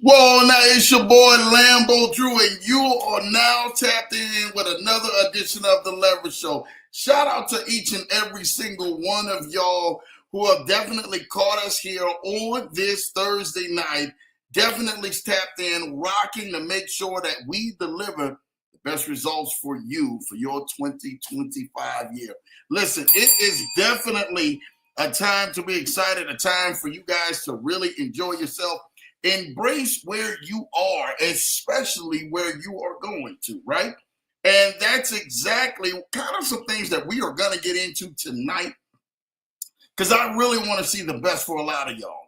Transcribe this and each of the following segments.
Well, now it's your boy Lambo Drew, and you are now tapped in with another edition of the Leverage Show. Shout out to each and every single one of y'all who have definitely caught us here on this Thursday night. Definitely tapped in, rocking to make sure that we deliver the best results for you for your 2025 year. Listen, it is definitely a time to be excited, a time for you guys to really enjoy yourself. Embrace where you are, especially where you are going to, right? And that's exactly kind of some things that we are going to get into tonight because I really want to see the best for a lot of y'all.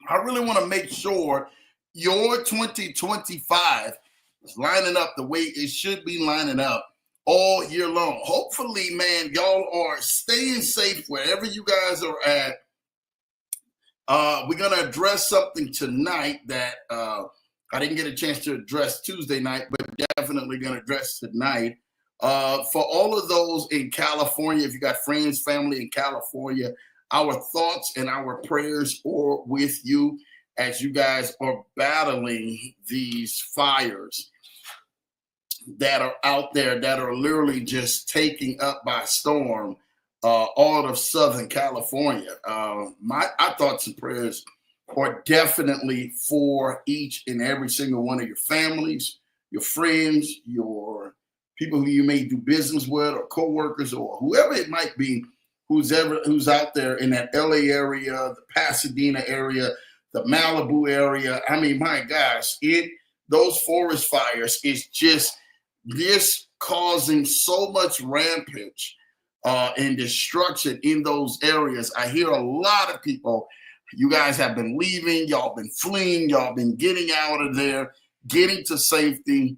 I really want to make sure your 2025 is lining up the way it should be lining up all year long. Hopefully, man, y'all are staying safe wherever you guys are at. We're going to address something tonight that I didn't get a chance to address Tuesday night, but definitely going to address tonight. For all of those in California, if you got friends, family in California, our thoughts and our prayers are with you as you guys are battling these fires that are out there that are literally just taking up by storm all of Southern California. My thoughts and prayers are definitely for each and every single one of your families, your friends, your people who you may do business with, or coworkers, or whoever it might be, who's out there in that LA area, the Pasadena area, the Malibu area. I mean, my gosh, those forest fires is just this causing so much rampage and destruction in those areas. I hear a lot of people, you guys have been leaving, y'all been fleeing, y'all been getting out of there, getting to safety.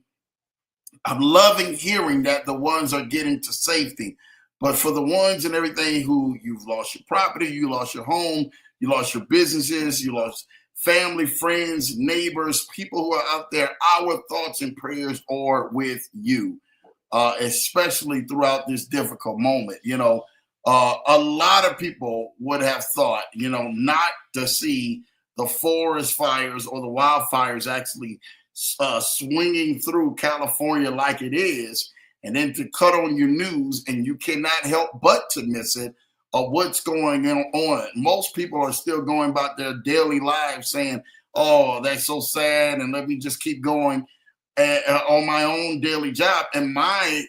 I'm loving hearing that the ones are getting to safety. But for the ones and everything who you've lost your property, you lost your home, you lost your businesses, you lost family, friends, neighbors, people who are out there, our thoughts and prayers are with you. Especially throughout this difficult moment. A lot of people would have thought, not to see the forest fires or the wildfires actually swinging through California like it is, and then to cut on your news and you cannot help but to miss it of what's going on. Most people are still going about their daily lives saying, oh, that's so sad, and let me just keep going on my own daily job. And my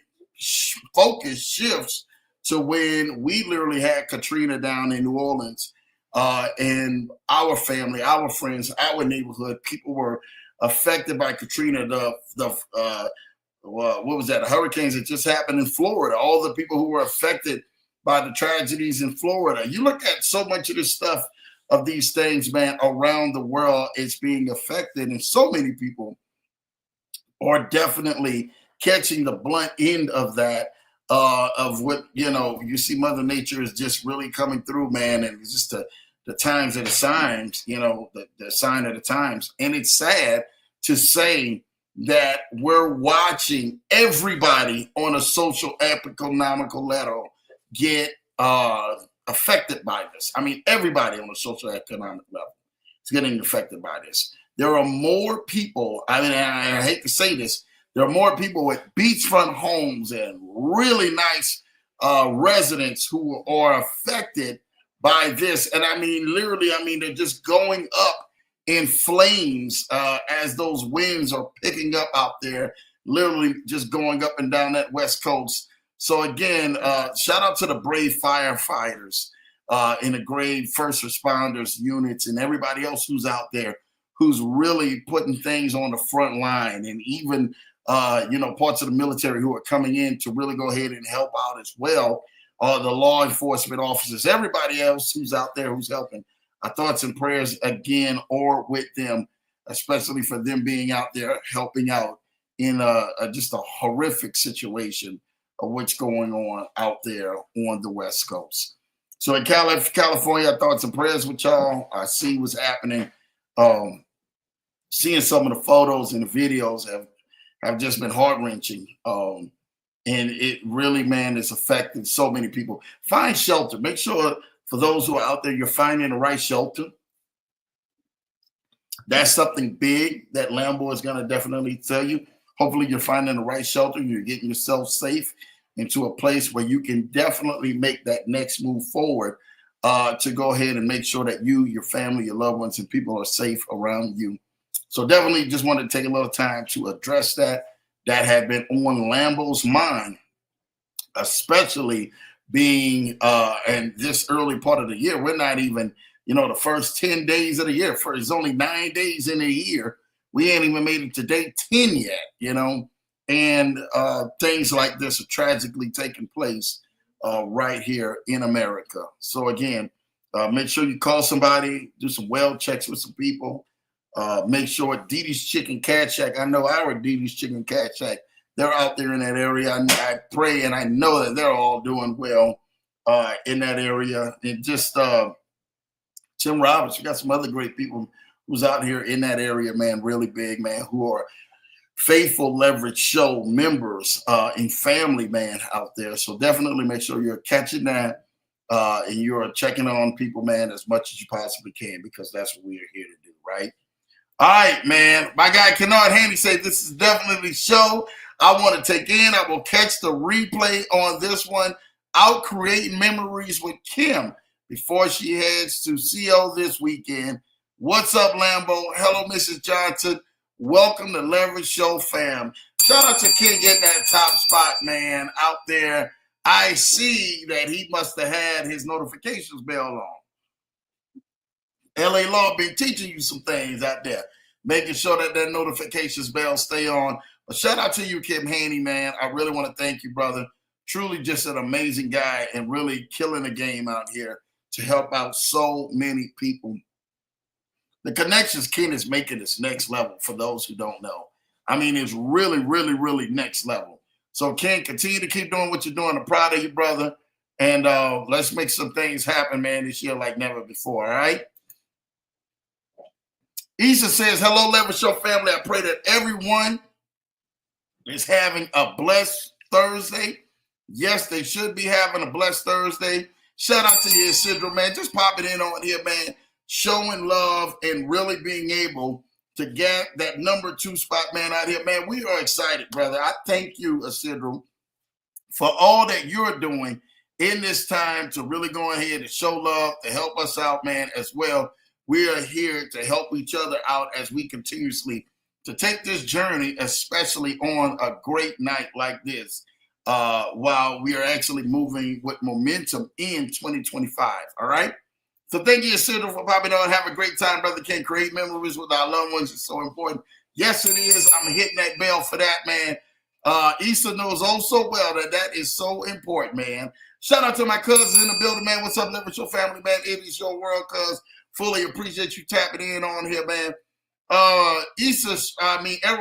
focus shifts to when we literally had Katrina down in New Orleans, and our family, our friends, our neighborhood, people were affected by Katrina. What was that? The hurricanes that just happened in Florida. All the people who were affected by the tragedies in Florida. You look at so much of this stuff, of these things, man, around the world, it's being affected, and so many people are definitely catching the blunt end of that, of what, you see Mother Nature is just really coming through, man. And it's just the times of the signs, the sign of the times. And it's sad to say that we're watching everybody on a social economical level get affected by this. I mean, everybody on a social economic level is getting affected by this. There are more people, I mean, I hate to say this, there are more people with beachfront homes and really nice residents who are affected by this. And I mean, literally, they're just going up in flames as those winds are picking up out there, literally just going up and down that West Coast. So again, shout out to the brave firefighters and the brave first responders units and everybody else who's out there, who's really putting things on the front line, and even parts of the military who are coming in to really go ahead and help out as well. The law enforcement officers, everybody else who's out there who's helping. Our thoughts and prayers again are with them, especially for them being out there helping out in just a horrific situation of what's going on out there on the West Coast. So in California, our thoughts and prayers with y'all. I see what's happening. Seeing some of the photos and the videos have just been heart-wrenching. And it really, man, it's affected so many people. Find shelter. Make sure for those who are out there, you're finding the right shelter. That's something big that Lambo is going to definitely tell you. Hopefully, you're finding the right shelter. You're getting yourself safe into a place where you can definitely make that next move forward to go ahead and make sure that you, your family, your loved ones, and people are safe around you. So definitely just wanted to take a little time to address that. That had been on Lambo's mind, especially being in this early part of the year. We're not even, the first 10 days of the year. It's only 9 days in a year. We ain't even made it to day 10 yet, and things like this are tragically taking place right here in America. So again, make sure you call somebody, do some well checks with some people. Make sure Dee Dee's Chicken Cat Shack. I know our Dee Dee's Chicken Cat Shack. They're out there in that area. I pray and I know that they're all doing well in that area. And just Tim Roberts, we got some other great people who's out here in that area, man, really big, man, who are faithful Leverage Show members and family, man, out there. So definitely make sure you're catching that and you're checking on people, man, as much as you possibly can, because that's what we are here to do, right? All right, man. My guy Kennard Handy said this is definitely show I want to take in. I will catch the replay on this one. Out creating memories with Kim before she heads to CO this weekend. What's up, Lambo? Hello, Mrs. Johnson. Welcome to Leverage Show fam. Shout out to King getting that top spot, man, out there. I see that he must have had his notifications bell on. LA Law been teaching you some things out there, making sure that notifications bell stay on. But shout out to you, Kim Haney, man. I really want to thank you, brother. Truly just an amazing guy and really killing the game out here to help out so many people. The connections Ken is making is next level for those who don't know. I mean, it's really, really, really next level. So Ken, continue to keep doing what you're doing. I'm proud of you, brother. And let's make some things happen, man, this year like never before, all right? Issa says, hello, Leverage Show family. I pray that everyone is having a blessed Thursday. Yes, they should be having a blessed Thursday. Shout out to you, Isidro, man. Just popping in on here, man. Showing love and really being able to get that number 2 spot, man, out here. Man, we are excited, brother. I thank you, Isidro, for all that you're doing in this time to really go ahead and show love, to help us out, man, as well. We are here to help each other out as we continuously to take this journey, especially on a great night like this, while we are actually moving with momentum in 2025. All right. So thank you, Isidro, for popping on. Have a great time, brother. Can create memories with our loved ones. It's so important. Yes, it is. I'm hitting that bell for that, man. Issa knows oh so well that is so important, man. Shout out to my cousins in the building, man. What's up, Leverage Show family, man? It is your world, cuz. Fully appreciate you tapping in on here, man. Errol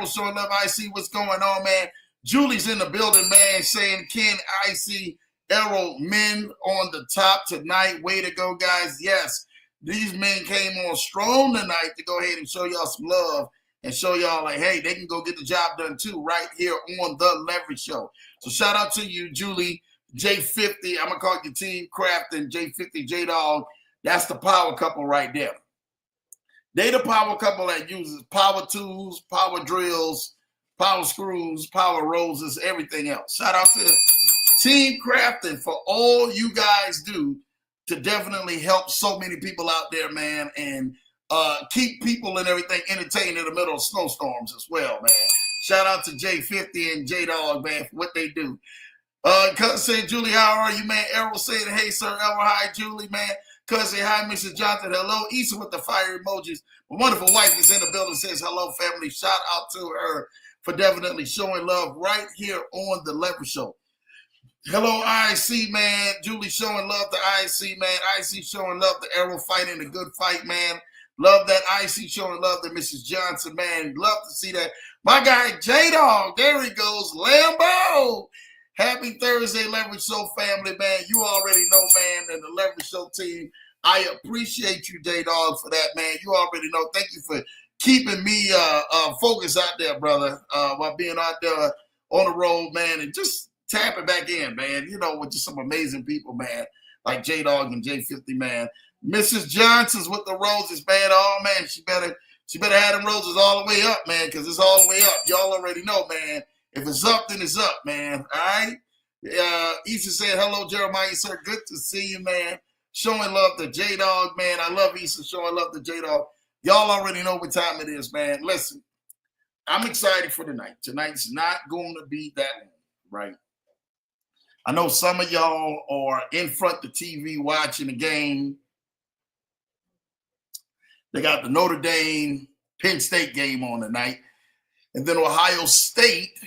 showing love. I see what's going on, man. Julie's in the building, man, saying, Ken, I see Errol men on the top tonight. Way to go, guys. Yes, these men came on strong tonight to go ahead and show y'all some love and show y'all like, hey, they can go get the job done too right here on the Leverage Show. So shout out to you, Julie, J50. I'm going to call you Team Craft and J50, J-Dog. That's the power couple right there. They the power couple that uses power tools, power drills, power screws, power roses, everything else. Shout out to Team Crafton for all you guys do to definitely help so many people out there, man, and keep people and everything entertained in the middle of snowstorms as well, man. Shout out to J50 and J-Dog, man, for what they do. Cuz said, Julie, how are you, man? Errol said, hey, sir, Errol, hi, Julie, man. Cuz say, hi, Mrs. Johnson, hello. Issa with the fire emojis. My wonderful wife is in the building, says, hello, family. Shout out to her for definitely showing love right here on the Leverage Show. Hello, IC, man. Julie showing love to IC, man. IC showing love to Errol fighting a good fight, man. Love that IC showing love to Mrs. Johnson, man. Love to see that. My guy, J-Dog, there he goes. Lambo. Happy Thursday, Leverage Show family, man. You already know, man, and the Leverage Show team. I appreciate you, J-Dog, for that, man. You already know. Thank you for keeping me focused out there, brother, while being out there on the road, man, and just tapping back in, man, with just some amazing people, man, like J-Dog and J50, man. Mrs. Johnson's with the roses, man. Oh, man, She better have them roses all the way up, man, because it's all the way up. Y'all already know, man. If it's up, then it's up, man. All right? Issa said, hello, Jeremiah, sir. Good to see you, man. Showing love to J-Dog, man. I love Issa showing love to J-Dog. Y'all already know what time it is, man. Listen, I'm excited for tonight. Tonight's not going to be that long, right? I know some of y'all are in front of the TV watching the game. They got the Notre Dame Penn State game on tonight. And then Ohio State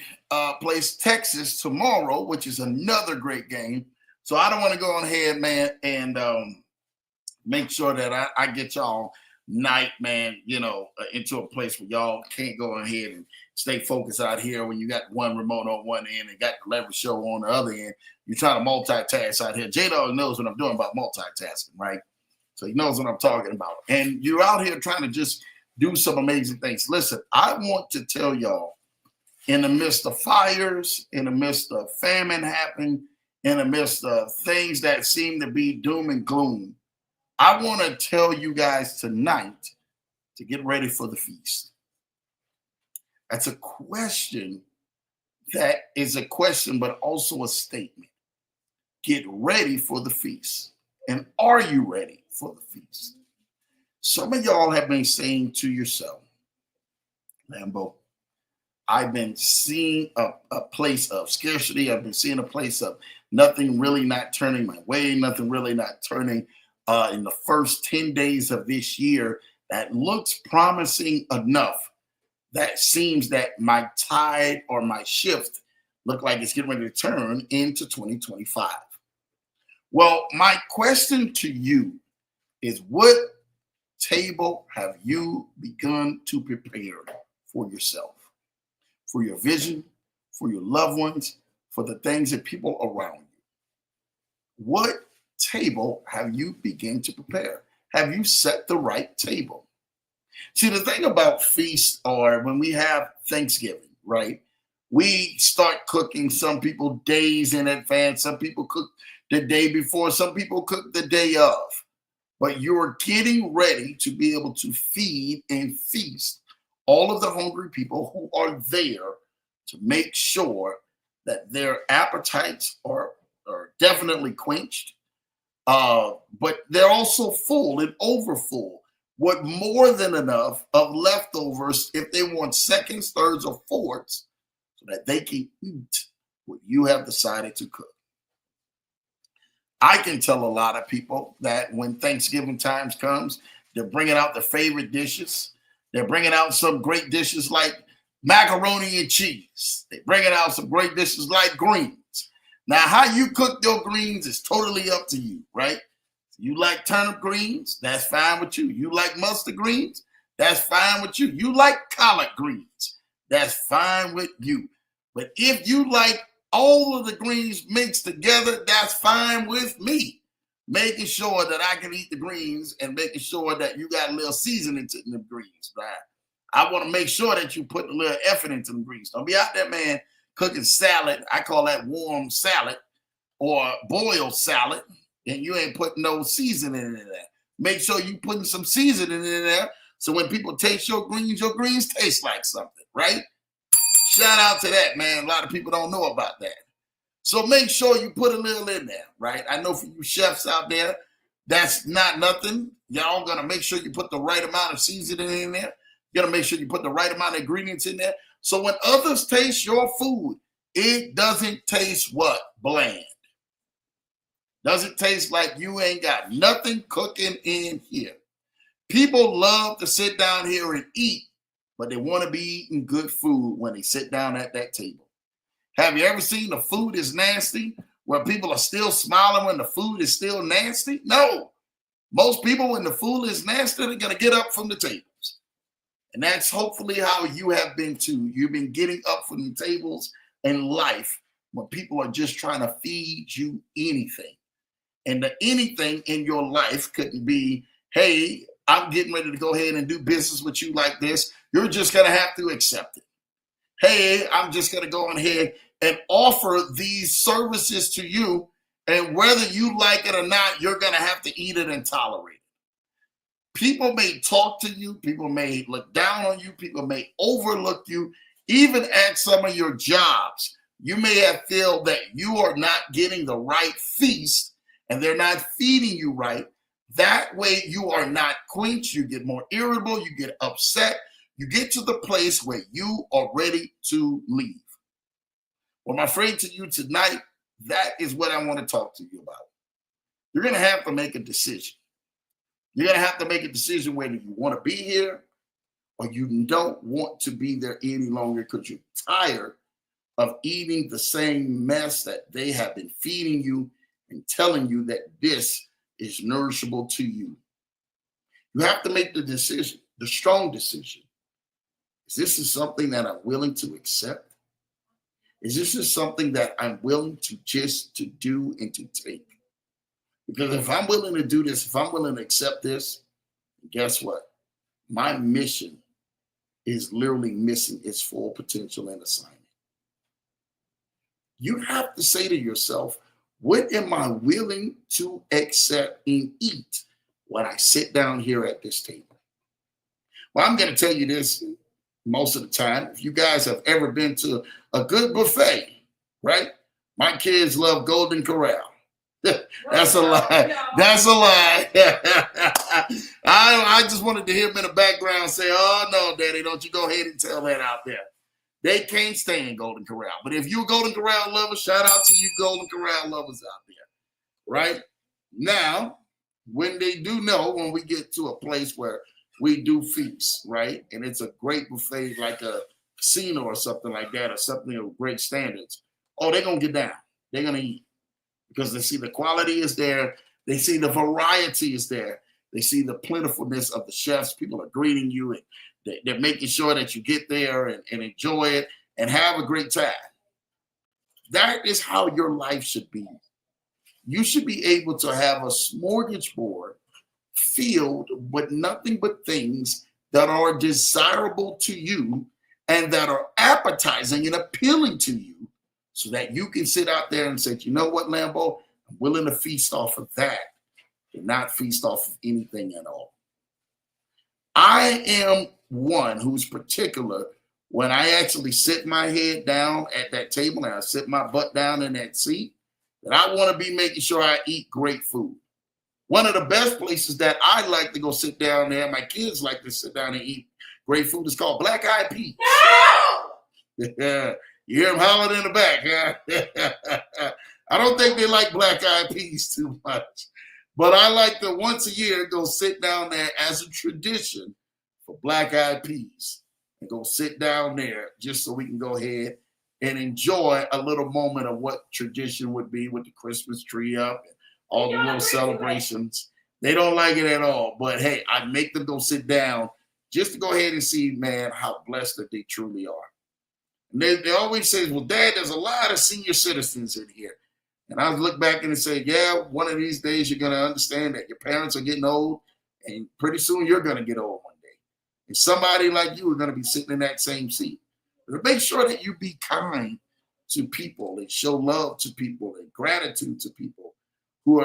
plays Texas tomorrow, which is another great game. So I don't want to go on ahead, man, and make sure that I get y'all night, man, into a place where y'all can't go ahead and stay focused out here when you got one remote on one end and got the leverage show on the other end. You're trying to multitask out here. J-Dog knows what I'm doing about multitasking, right? So he knows what I'm talking about. And you're out here trying to just do some amazing things. Listen, I want to tell y'all, in the midst of fires, in the midst of famine happening, in the midst of things that seem to be doom and gloom, I want to tell you guys tonight to get ready for the feast. That's a question that is a question, but also a statement. Get ready for the feast. And are you ready for the feast? Some of y'all have been saying to yourself, Lambo, I've been seeing a place of scarcity. I've been seeing a place of nothing really not turning my way, nothing really not turning in the first 10 days of this year that looks promising enough that seems that my tide or my shift look like it's getting ready to turn into 2025. Well, my question to you is, what table have you begun to prepare for yourself, for your vision, for your loved ones, for the things that people around you? What table have you begun to prepare? Have you set the right table? See, the thing about feast, or when we have Thanksgiving, right? We start cooking, some people days in advance, some people cook the day before, some people cook the day of. But you're getting ready to be able to feed and feast all of the hungry people who are there to make sure that their appetites are definitely quenched, but they're also full and overfull with more than enough of leftovers if they want seconds, thirds, or fourths so that they can eat what you have decided to cook. I can tell a lot of people that when Thanksgiving times comes, they're bringing out their favorite dishes. They're bringing out some great dishes like macaroni and cheese. They're bringing out some great dishes like greens. Now, how you cook your greens is totally up to you, right? You like turnip greens, that's fine with you. You like mustard greens, that's fine with you. You like collard greens, that's fine with you. But if you like all of the greens mixed together, that's fine with me. Making sure that I can eat the greens and making sure that you got a little seasoning to the greens, right? I want to make sure that you put a little effort into the greens. Don't be out there, man, cooking salad. I call that warm salad or boiled salad, and you ain't putting no seasoning in there. Make sure you putting some seasoning in there so when people taste your greens taste like something, right? Shout out to that, man. A lot of people don't know about that. So make sure you put a little in there, right? I know for you chefs out there, that's not nothing. Y'all gonna make sure you put the right amount of seasoning in there. You gotta make sure you put the right amount of ingredients in there. So when others taste your food, it doesn't taste what? Bland. Doesn't taste like you ain't got nothing cooking in here. People love to sit down here and eat, but they want to be eating good food when they sit down at that table. Have you ever seen the food is nasty where people are still smiling when the food is still nasty? No. Most people, when the food is nasty, they're going to get up from the tables. And that's hopefully how you have been too. You've been getting up from the tables in life when people are just trying to feed you anything. And the anything in your life could be, hey, I'm getting ready to go ahead and do business with you like this. You're just going to have to accept it. Hey, I'm just going to go on ahead and offer these services to you. And whether you like it or not, you're going to have to eat it and tolerate it. People may talk to you, people may look down on you, people may overlook you, even at some of your jobs. You may have feel that you are not getting the right feast and they're not feeding you right. That way you are not quenched, you get more irritable, you get upset, you get to the place where you are ready to leave. Well, my friend, to you tonight, that is what I want to talk to you about. You're going to have to make a decision. You're going to have to make a decision whether you want to be here or you don't want to be there any longer because you're tired of eating the same mess that they have been feeding you and telling you that this is nourishable to you. You have to make the decision, the strong decision. Is this something that I'm willing to accept? Is this something that I'm willing to just to do and to take? Because if I'm willing to do this, if I'm willing to accept this, guess what? My mission is literally missing its full potential and assignment. You have to say to yourself, what am I willing to accept and eat when I sit down here at this table? Well, I'm going to tell you this most of the time. If you guys have ever been to a good buffet, right? My kids love Golden Corral. That's a lie. That's a lie. I just wanted to hear them in the background say, oh, no, Daddy, don't you go ahead and tell that out there. They can't stand Golden Corral. But if you're a Golden Corral lover, shout out to you Golden Corral lovers out there, right? Now, when they do know, when we get to a place where we do feast, right? And it's a great buffet like a casino or something like that or something of great standards. Oh, they're going to get down. They're going to eat. Because they see the quality is there. They see the variety is there. They see the plentifulness of the chefs. People are greeting you and they're making sure that you get there and enjoy it and have a great time. That is how your life should be. You should be able to have a smorgasbord filled with nothing but things that are desirable to you and that are appetizing and appealing to you, so that you can sit out there and say, you know what, Lambo, I'm willing to feast off of that and not feast off of anything at all. I am one who's particular when I actually sit my head down at that table and I sit my butt down in that seat, that I want to be making sure I eat great food. One of the best places that I like to go sit down there, my kids like to sit down and eat great food, is called Black Eyed Peas. Yeah. You hear them hollering in the back, huh? I don't think they like Black Eyed Peas too much. But I like to once a year go sit down there as a tradition for Black Eyed Peas and go sit down there just so we can go ahead and enjoy a little moment of what tradition would be with the Christmas tree up and all the little celebrations. They don't like it at all. But hey, I make them go sit down just to go ahead and see, man, how blessed that they truly are. And they always say, well, Dad, there's a lot of senior citizens in here. And I look back and say, yeah, one of these days you're going to understand that your parents are getting old, and pretty soon you're going to get old one day. And somebody like you are going to be sitting in that same seat. But make sure that you be kind to people and show love to people and gratitude to people who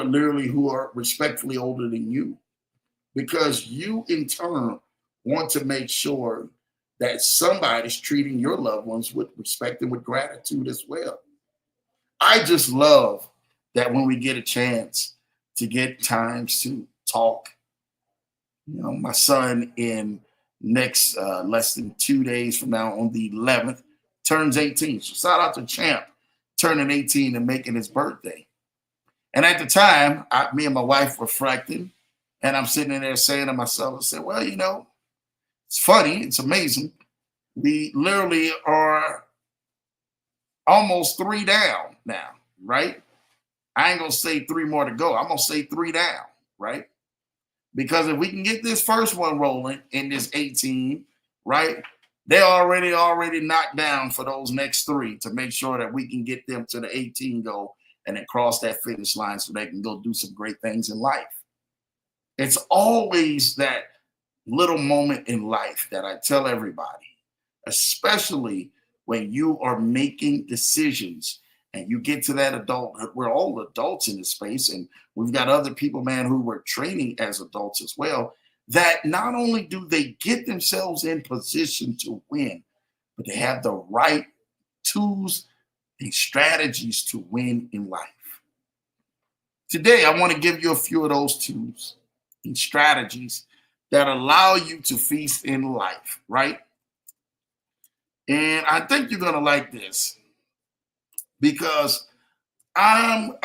are respectfully older than you. Because you, in turn, want to make sure that somebody's treating your loved ones with respect and with gratitude as well. I just love that when we get a chance to get times to talk. You know, my son in next less than 2 days from now on the 11th turns 18. So shout out to Champ turning 18 and making his birthday. And at the time, me and my wife were reflecting, and I'm sitting in there saying to myself, I said, well, you know, it's funny. It's amazing. We literally are almost 3 down now, right? I ain't going to say 3 more to go. I'm going to say 3 down, right? Because if we can get this first one rolling in this 18, right, they're already knocked down for those next 3 to make sure that we can get them to the 18 goal and then cross that finish line so they can go do some great things in life. It's always that little moment in life that I tell everybody, especially when you are making decisions and you get to that adulthood. We're all adults in this space, and we've got other people, man, who were training as adults as well. that not only do they get themselves in position to win, but they have the right tools and strategies to win in life. Today, I want to give you a few of those tools and strategies that allow you to feast in life, right? And I think you're gonna like this because I'm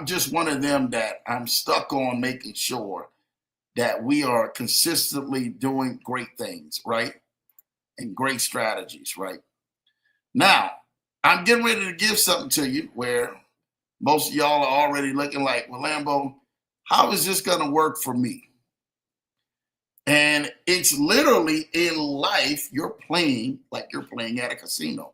just one of them that I'm stuck on making sure that we are consistently doing great things, right? And great strategies, right? Now, I'm getting ready to give something to you where most of y'all are already looking like, well, Lambo, how is this going to work for me? And it's literally in life, you're playing like you're playing at a casino,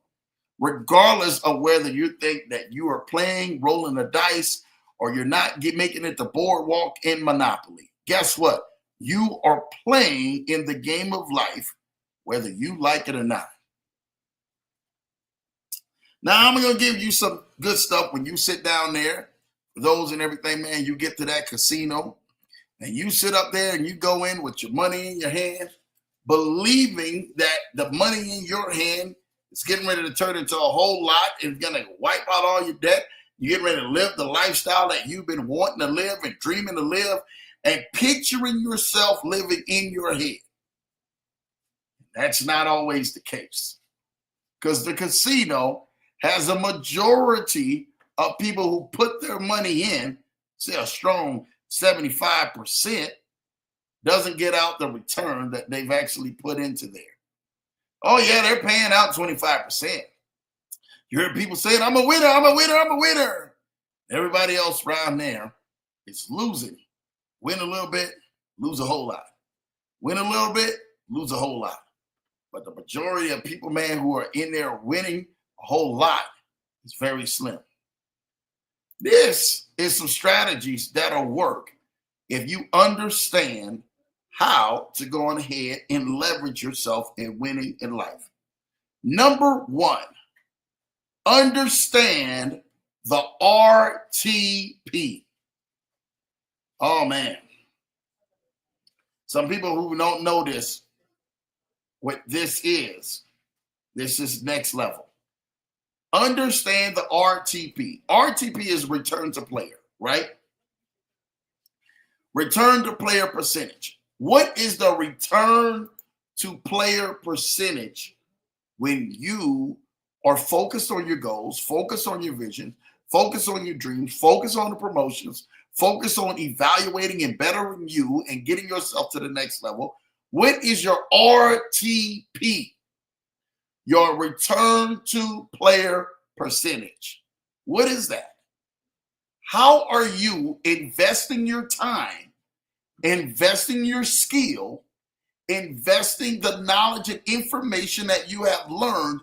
regardless of whether you think that you are playing, rolling the dice, or you're not making it the boardwalk in Monopoly. Guess what? You are playing in the game of life, whether you like it or not. Now, I'm going to give you some good stuff when you sit down there. For those and everything, man, you get to that casino and you sit up there and you go in with your money in your hand, believing that the money in your hand is getting ready to turn into a whole lot and going to wipe out all your debt. You're getting ready to live the lifestyle that you've been wanting to live and dreaming to live and picturing yourself living in your head. That's not always the case because the casino has a majority of people who put their money in, say a strong 75%, doesn't get out the return that they've actually put into there. Oh, yeah, they're paying out 25%. You hear people saying, I'm a winner, I'm a winner, I'm a winner. Everybody else around there is losing. Win a little bit, lose a whole lot. Win a little bit, lose a whole lot. But the majority of people, man, who are in there winning a whole lot is very slim. This is some strategies that'll work if you understand how to go on ahead and leverage yourself in winning in life. Number one, understand the RTP. Oh, man. Some people who don't know this, what this is next level. Understand the RTP. RTP is return to player, right? Return to player percentage. What is the return to player percentage when you are focused on your goals, focus on your vision, focus on your dreams, focus on the promotions, focus on evaluating and bettering you and getting yourself to the next level? What is your RTP? Your return to player percentage. What is that? How are you investing your time, investing your skill, investing the knowledge and information that you have learned,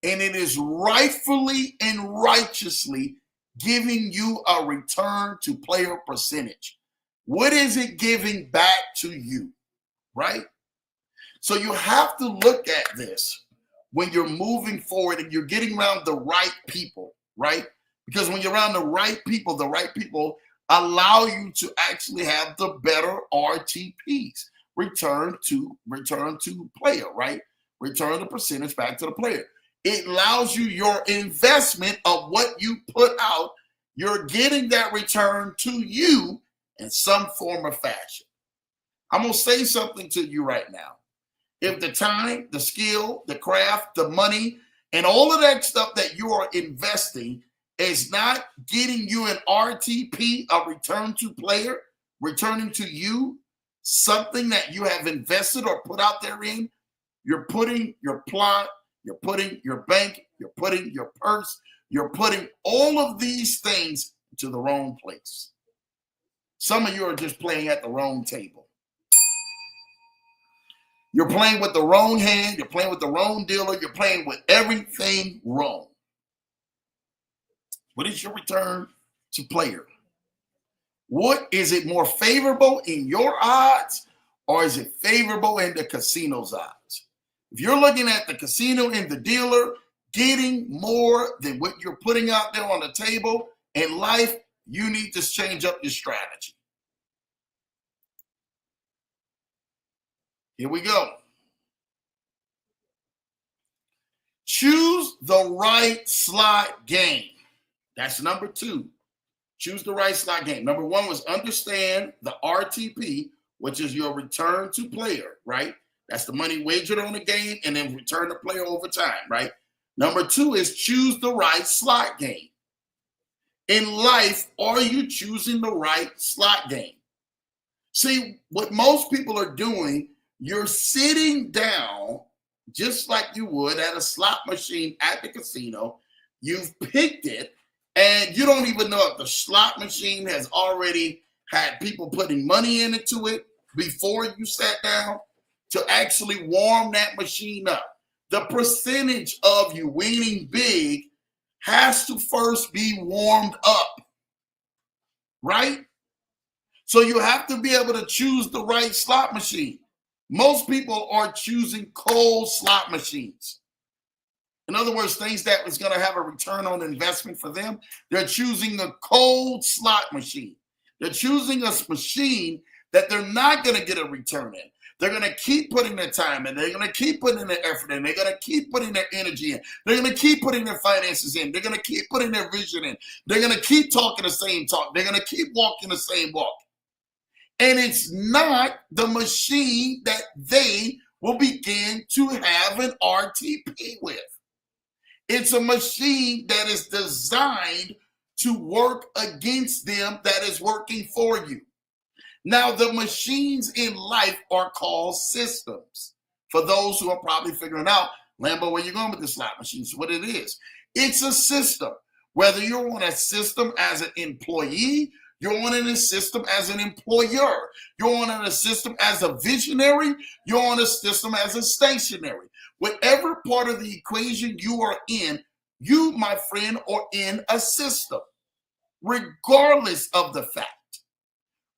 and it is rightfully and righteously giving you a return to player percentage? What is it giving back to you, right? So you have to look at this when you're moving forward and you're getting around the right people, right? Because when you're around the right people allow you to actually have the better RTPs, return to player, right? Return the percentage back to the player. It allows you your investment of what you put out. You're getting that return to you in some form or fashion. I'm going to say something to you right now. If the time, the skill, the craft, the money, and all of that stuff that you are investing is not getting you an RTP, a return to player, returning to you something that you have invested or put out there in, you're putting your plot, you're putting your bank, you're putting your purse, you're putting all of these things to the wrong place. Some of you are just playing at the wrong table. You're playing with the wrong hand. You're playing with the wrong dealer. You're playing with everything wrong. What is your return to player? What is it more favorable in your odds, or is it favorable in the casino's odds? If you're looking at the casino and the dealer getting more than what you're putting out there on the table in life, you need to change up your strategy. Here we go. Choose the right slot game. That's number 2. Choose the right slot game. Number 1 was understand the RTP, which is your return to player, right? That's the money wagered on the game and then return to player over time, right? Number 2 is choose the right slot game. In life, are you choosing the right slot game? See, what most people are doing, you're sitting down just like you would at a slot machine at the casino. You've picked it, and you don't even know if the slot machine has already had people putting money into it before you sat down to actually warm that machine up. The percentage of you winning big has to first be warmed up, right? So you have to be able to choose the right slot machine. Most people are choosing cold slot machines. In other words, things that is going to have a return on investment for them. They're choosing a cold slot machine. They're choosing a machine that they're not going to get a return in. They're going to keep putting their time in. They're going to keep putting their effort in. They're going to keep putting their energy in. They're going to keep putting their finances in. They're going to keep putting their vision in. They're going to keep talking the same talk. They're going to keep walking the same walk. And it's not the machine that they will begin to have an RTP with. It's a machine that is designed to work against them that is working for you. Now, the machines in life are called systems. For those who are probably figuring out, Lambo, where you going with the slot machines, what it is. It's a system. Whether you're on a system as an employee, you're on a system as an employer, you're on a system as a visionary, you're on a system as a stationary. Whatever part of the equation you are in, you, my friend, are in a system, regardless of the fact.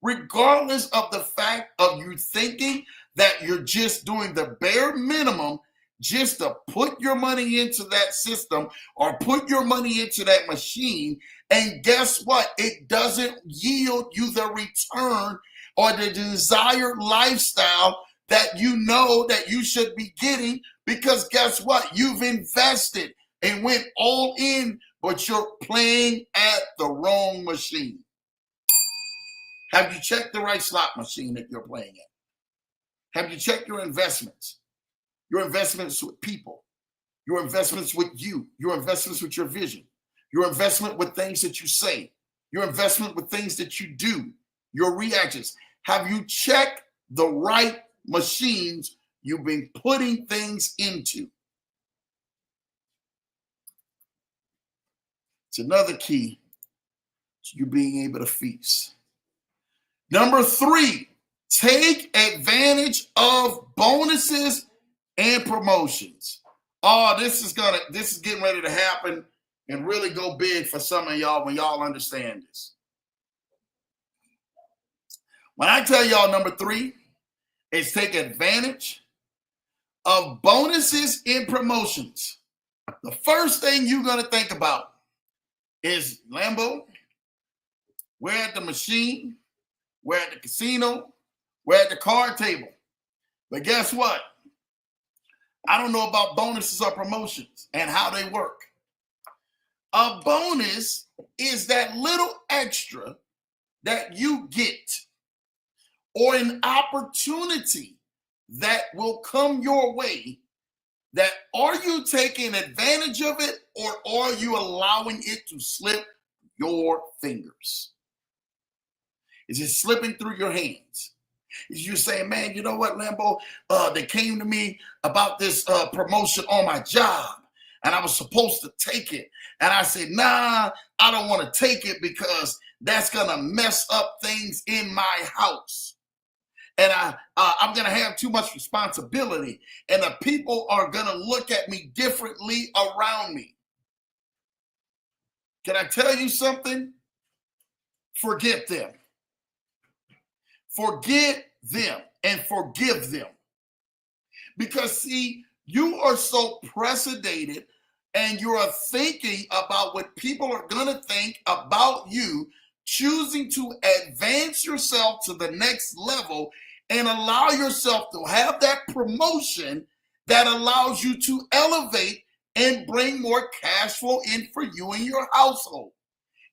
Regardless of the fact of you thinking that you're just doing the bare minimum just to put your money into that system or put your money into that machine, and guess what? It doesn't yield you the return or the desired lifestyle that you know that you should be getting, because guess what? You've invested and went all in, but you're playing at the wrong machine. Have you checked the right slot machine that you're playing at? Have you checked your investments? Your investments with people, your investments with you, your investments with your vision, your investment with things that you say, your investment with things that you do, your reactions. Have you checked the right machines you've been putting things into? It's another key to you being able to feast. Number 3, take advantage of bonuses and promotions. Oh, this is getting ready to happen and really go big for some of y'all when y'all understand this. When I tell y'all number 3 is take advantage of bonuses and promotions, the first thing you're going to think about is, Lambo, we're at the machine, we're at the casino, we're at the card table. But guess what? I don't know about bonuses or promotions and how they work. A bonus is that little extra that you get, or an opportunity that will come your way, that are you taking advantage of it, or are you allowing it to slip your fingers? Is it slipping through your hands? Is you saying, man, you know what, Lambo, they came to me about this promotion on my job, and I was supposed to take it. And I said, nah, I don't want to take it because that's going to mess up things in my house. And I'm going to have too much responsibility, and the people are going to look at me differently around me. Can I tell you something? Forget them. Forget them and forgive them. Because, see, you are so preceded and you are thinking about what people are going to think about you, choosing to advance yourself to the next level and allow yourself to have that promotion that allows you to elevate and bring more cash flow in for you and your household.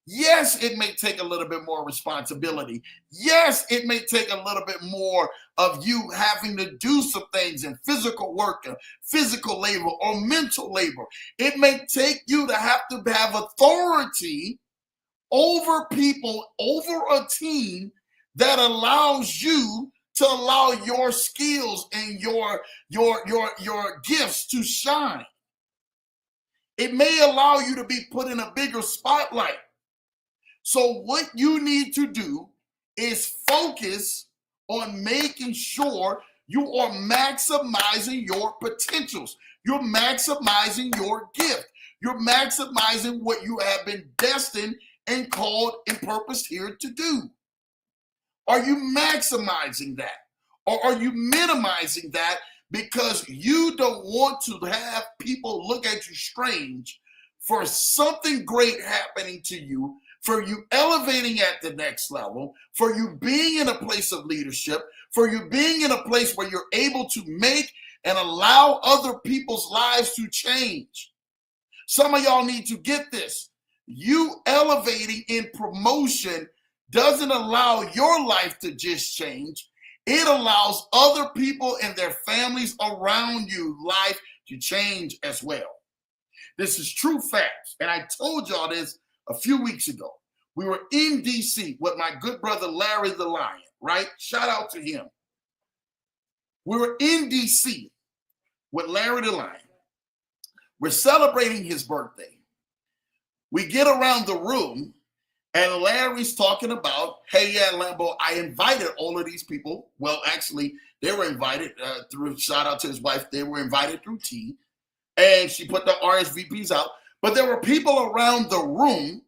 Yes, it may take a little bit more responsibility. Yes, it may take a little bit more of you having to do some things in physical work, physical labor, or mental labor. It may take you to have authority over people, over a team that allows you to allow your skills and your gifts to shine. It may allow you to be put in a bigger spotlight. So what you need to do is focus on making sure you are maximizing your potentials. You're maximizing your gift. You're maximizing what you have been destined and called and purposed here to do. Are you maximizing that? Or are you minimizing that because you don't want to have people look at you strange for something great happening to you, for you elevating at the next level, for you being in a place of leadership, for you being in a place where you're able to make and allow other people's lives to change? Some of y'all need to get this. You elevating in promotion doesn't allow your life to just change. It allows other people and their families around you life to change as well. This is true facts. And I told y'all this a few weeks ago. We were in DC with my good brother, Larry the Lion, right? Shout out to him. We were in DC with Larry the Lion. We're celebrating his birthday. We get around the room and Larry's talking about, hey, yeah, Lambo, I invited all of these people. Well, actually, they were invited through, shout out to his wife, they were invited through T. And she put the RSVPs out. But there were people around the room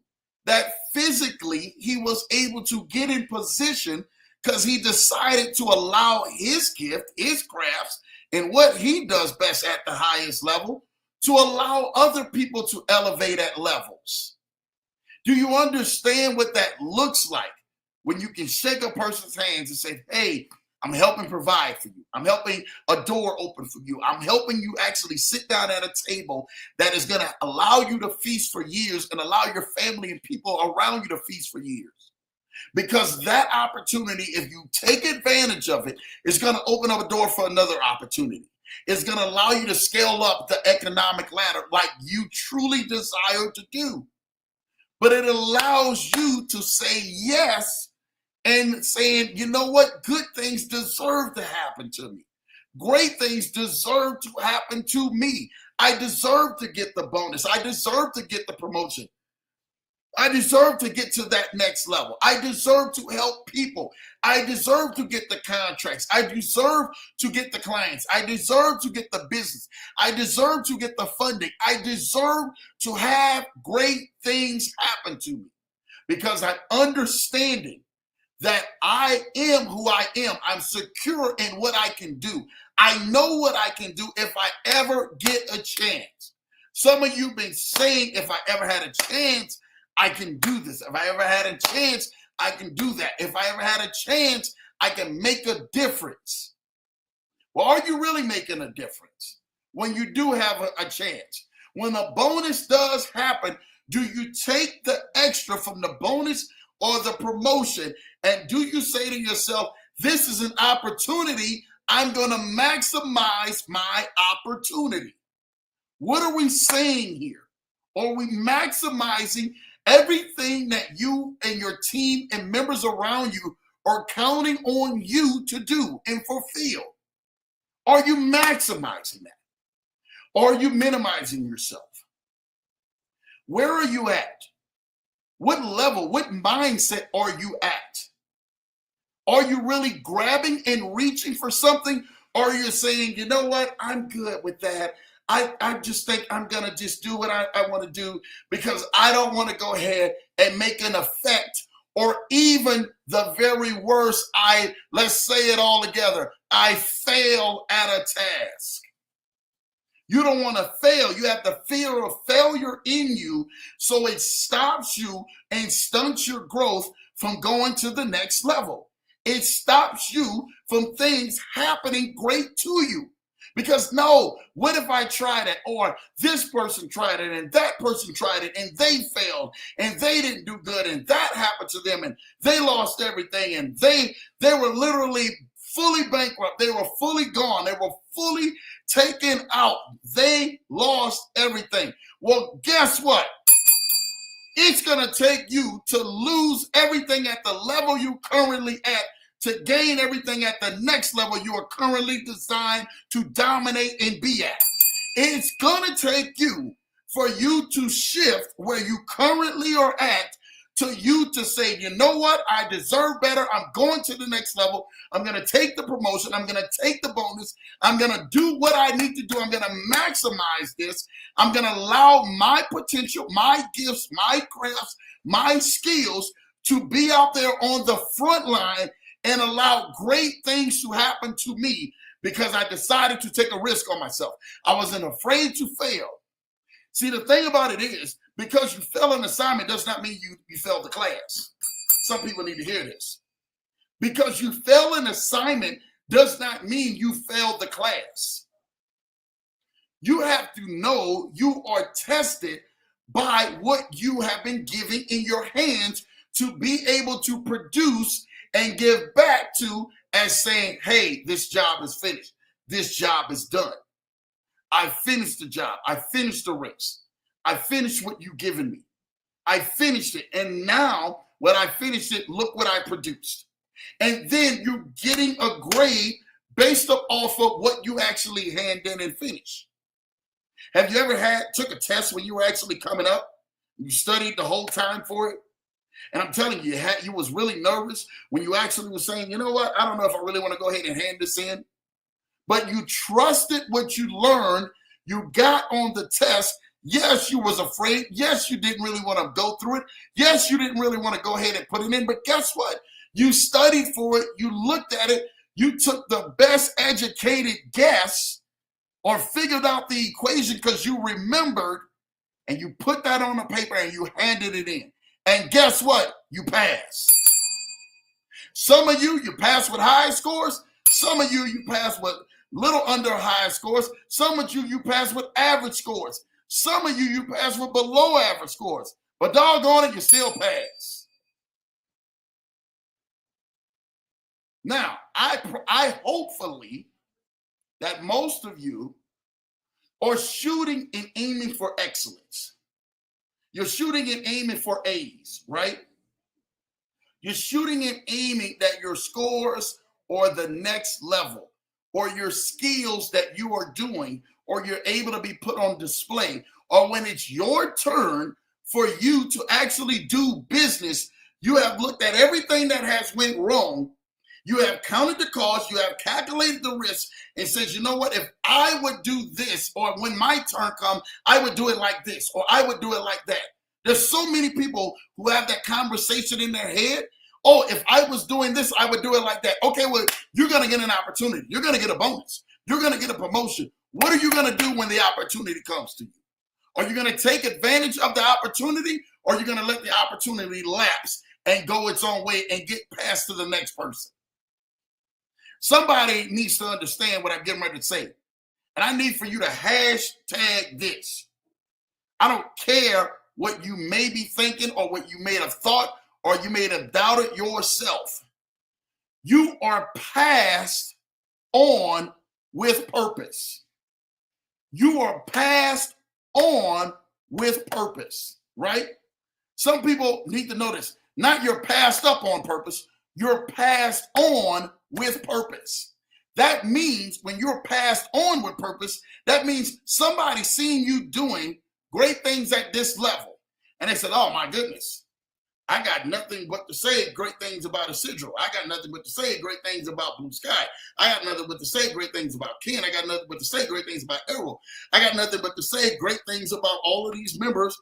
that physically he was able to get in position because he decided to allow his gift, his crafts, and what he does best at the highest level to allow other people to elevate at levels. Do you understand what that looks like when you can shake a person's hands and say, hey, I'm helping provide for you. I'm helping a door open for you. I'm helping you actually sit down at a table that is going to allow you to feast for years and allow your family and people around you to feast for years. Because that opportunity, if you take advantage of it, is going to open up a door for another opportunity. It's going to allow you to scale up the economic ladder like you truly desire to do. But it allows you to say yes and saying, you know what? Good things deserve to happen to me. Great things deserve to happen to me. I deserve to get the bonus. I deserve to get the promotion. I deserve to get to that next level. I deserve to help people. I deserve to get the contracts. I deserve to get the clients. I deserve to get the business. I deserve to get the funding. I deserve to have great things happen to me because I'm understanding that I am who I am. I'm secure in what I can do. I know what I can do if I ever get a chance. Some of you have been saying, if I ever had a chance, I can do this. If I ever had a chance, I can do that. If I ever had a chance, I can make a difference. Well, are you really making a difference when you do have a chance? When a bonus does happen, do you take the extra from the bonus or the promotion? And do you say to yourself, this is an opportunity, I'm going to maximize my opportunity? What are we saying here? Are we maximizing everything that you and your team and members around you are counting on you to do and fulfill? Are you maximizing that? Or are you minimizing yourself? Where are you at? What level, what mindset are you at? Are you really grabbing and reaching for something? Or are you saying, you know what, I'm good with that. I just think I'm going to just do what I want to do because I don't want to go ahead and make an effect, or even the very worst, let's say it all together, I fail at a task. You don't want to fail. You have the fear of failure in you, so it stops you and stunts your growth from going to the next level. It stops you from things happening great to you. Because no, what if I tried it? Or this person tried it and that person tried it and they failed and they didn't do good and that happened to them and they lost everything and they were literally fully bankrupt. They were fully gone. They were fully taken out. They lost everything. Well, guess what? It's going to take you to lose everything at the level you currently at to gain everything at the next level you are currently designed to dominate and be at. It's going to take you for you to shift where you currently are at to you to say, you know what? I deserve better. I'm going to the next level. I'm going to take the promotion. I'm going to take the bonus. I'm going to do what I need to do. I'm going to maximize this. I'm going to allow my potential, my gifts, my crafts, my skills to be out there on the front line and allow great things to happen to me because I decided to take a risk on myself. I wasn't afraid to fail. See, the thing about it is, because you fail an assignment does not mean you failed the class. Some people need to hear this. Because you fail an assignment does not mean you failed the class. You have to know you are tested by what you have been given in your hands to be able to produce and give back to as saying, hey, this job is finished. This job is done. I finished the job. I finished the race. I finished what you've given me. I finished it. And now when I finished it, look what I produced. And then you're getting a grade based off of what you actually hand in and finish. Have you ever took a test when you were actually coming up? You studied the whole time for it? And I'm telling you, you was really nervous when you actually were saying, you know what? I don't know if I really want to go ahead and hand this in. But you trusted what you learned. You got on the test. Yes, you was afraid. Yes, you didn't really want to go through it. Yes, you didn't really want to go ahead and put it in. But guess what? You studied for it. You looked at it. You took the best educated guess or figured out the equation because you remembered and you put that on the paper and you handed it in. And guess what? You passed. Some of you pass with high scores. Some of you pass with little under high scores. Some of you pass with average scores. Some of you pass with below average scores. But doggone it, you still pass. Now, I hopefully that most of you are shooting and aiming for excellence. You're shooting and aiming for A's, right? You're shooting and aiming that your scores or the next level or your skills that you are doing or you're able to be put on display or when it's your turn for you to actually do business, you have looked at everything that has went wrong. You have counted the cost, you have calculated the risk and says, you know what, if I would do this or when my turn comes, I would do it like this or I would do it like that. There's so many people who have that conversation in their head. Oh, if I was doing this, I would do it like that. Okay, well, you're going to get an opportunity. You're going to get a bonus. You're going to get a promotion. What are you going to do when the opportunity comes to you? Are you going to take advantage of the opportunity or are you going to let the opportunity lapse and go its own way and get past to the next person? Somebody needs to understand what I'm getting ready to say. And I need for you to hashtag this. I don't care what you may be thinking or what you may have thought or you may have doubted yourself. You are passed on with purpose. You are passed on with purpose, right? Some people need to know this. Not you're passed up on purpose. You're passed on with purpose. That means when you're passed on with purpose, that means somebody seen you doing great things at this level. And they said, oh my goodness, I got nothing but to say great things about Isidro. I got nothing but to say great things about Blue Sky. I got nothing but to say great things about Ken. I got nothing but to say great things about Errol. I got nothing but to say great things about all of these members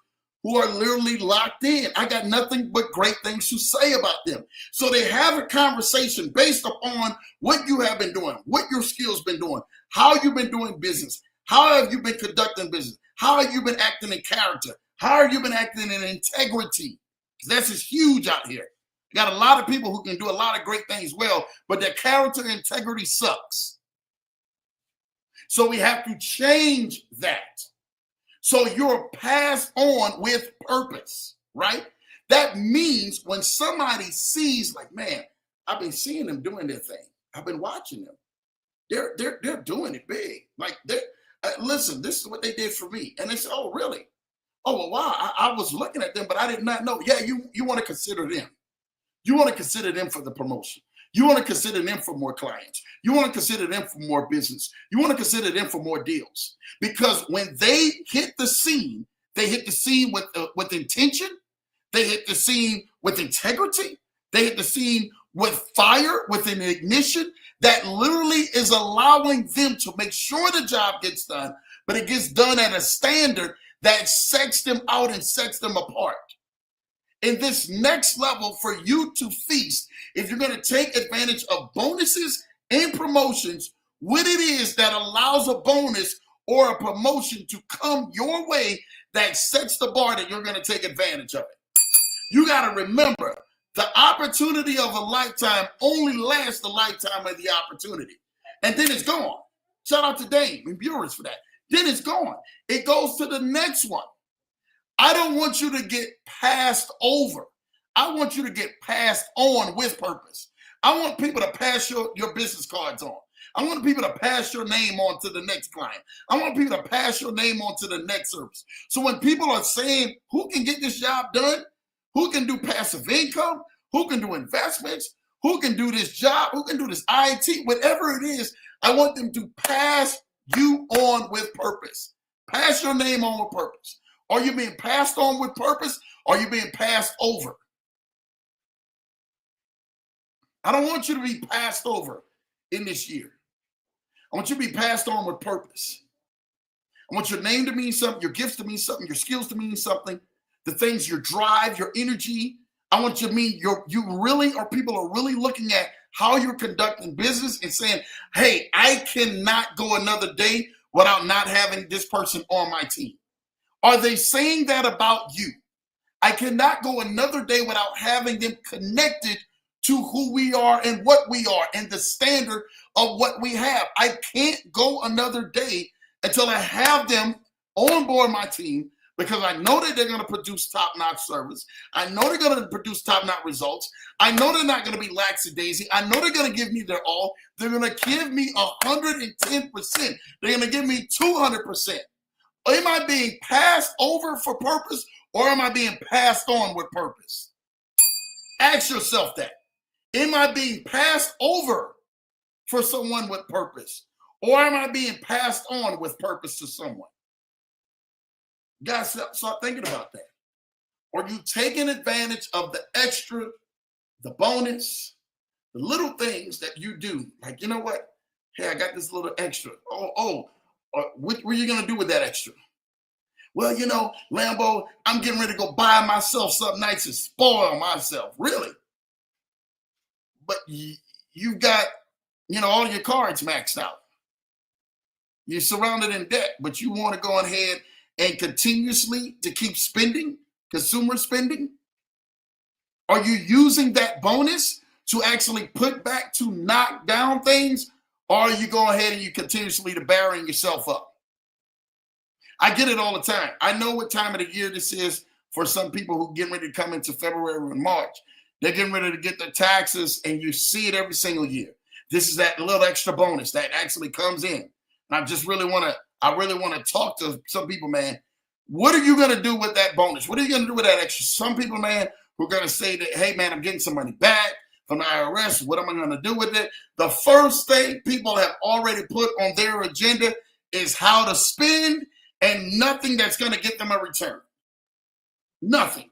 who are literally locked in. I got nothing but great things to say about them. So they have a conversation based upon what you have been doing, what your skills been doing, how you've been doing business, how have you been conducting business, how have you been acting in character, how have you been acting in integrity. This is huge out here. You got a lot of people who can do a lot of great things well, but their character integrity sucks. So we have to change that. So you're passed on with purpose, right? That means when somebody sees, like, man, I've been seeing them doing their thing. I've been watching them. They're doing it big. Like, listen, this is what they did for me. And they say, oh, really? Oh, well, wow, I was looking at them, but I did not know. Yeah, you want to consider them. You want to consider them for the promotion. You want to consider them for more clients. You want to consider them for more business. You want to consider them for more deals. Because when they hit the scene, they hit the scene with intention. They hit the scene with integrity. They hit the scene with fire, with an ignition that literally is allowing them to make sure the job gets done, but it gets done at a standard that sets them out and sets them apart. In this next level, for you to feast, if you're going to take advantage of bonuses and promotions, what it is that allows a bonus or a promotion to come your way that sets the bar that you're going to take advantage of it. You got to remember, the opportunity of a lifetime only lasts the lifetime of the opportunity. And then it's gone. Shout out to Dave and Burris for that. Then it's gone. It goes to the next one. I don't want you to get passed over. I want you to get passed on with purpose. I want people to pass your business cards on. I want people to pass your name on to the next client. I want people to pass your name on to the next service. So when people are saying, who can get this job done? Who can do passive income? Who can do investments? Who can do this job? Who can do this IT? Whatever it is, I want them to pass you on with purpose. Pass your name on with purpose. Are you being passed on with purpose? Or are you being passed over? I don't want you to be passed over in this year. I want you to be passed on with purpose. I want your name to mean something, your gifts to mean something, your skills to mean something, the things, your drive, your energy. I want you to mean people are really looking at how you're conducting business and saying, hey, I cannot go another day without not having this person on my team. Are they saying that about you? I cannot go another day without having them connected to who we are and what we are and the standard of what we have. I can't go another day until I have them on board my team, because I know that they're going to produce top-notch service. I know they're going to produce top-notch results. I know they're not going to be lackadaisy. I know they're going to give me their all. They're going to give me 110%. They're going to give me 200%. Am I being passed over for purpose, or am I being passed on with purpose? Ask yourself that. Am I being passed over for someone with purpose, or am I being passed on with purpose to someone? Guys, start thinking about that. Are you taking advantage of the extra, the bonus, the little things that you do? Like, you know what? Hey, I got this little extra. What were you going to do with that extra? Well, you know, Lambo, I'm getting ready to go buy myself something nice and spoil myself. Really? But you've got, all your cards maxed out. You're surrounded in debt, but you want to go ahead and continuously to keep spending, consumer spending? Are you using that bonus to actually put back to knock down things? Or are you going ahead and you continuously to burying yourself up? I get it all the time. I know what time of the year this is for some people who get ready to come into February and March. They're getting ready to get their taxes, and you see it every single year. This is that little extra bonus that actually comes in. And I really want to talk to some people, man. What are you going to do with that bonus? What are you going to do with that extra? Some people, man, who are going to say that, hey, man, I'm getting some money back from the IRS. What am I going to do with it? The first thing people have already put on their agenda is how to spend, and nothing that's going to get them a return. Nothing.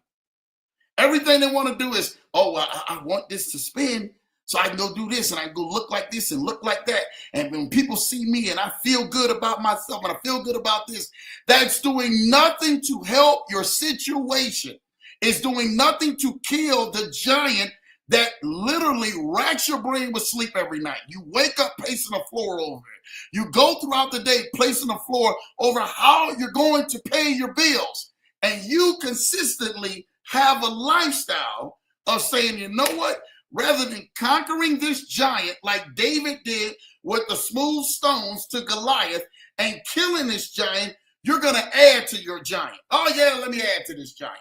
Everything they want to do is, I want this to spend so I can go do this and I can go look like this and look like that. And when people see me and I feel good about myself and I feel good about this, that's doing nothing to help your situation. It's doing nothing to kill the giant that literally racks your brain with sleep every night. You wake up pacing the floor over it. You go throughout the day pacing the floor over how you're going to pay your bills. And you consistently have a lifestyle of saying, you know what? Rather than conquering this giant like David did with the smooth stones to Goliath and killing this giant, you're going to add to your giant. Oh, yeah, let me add to this giant.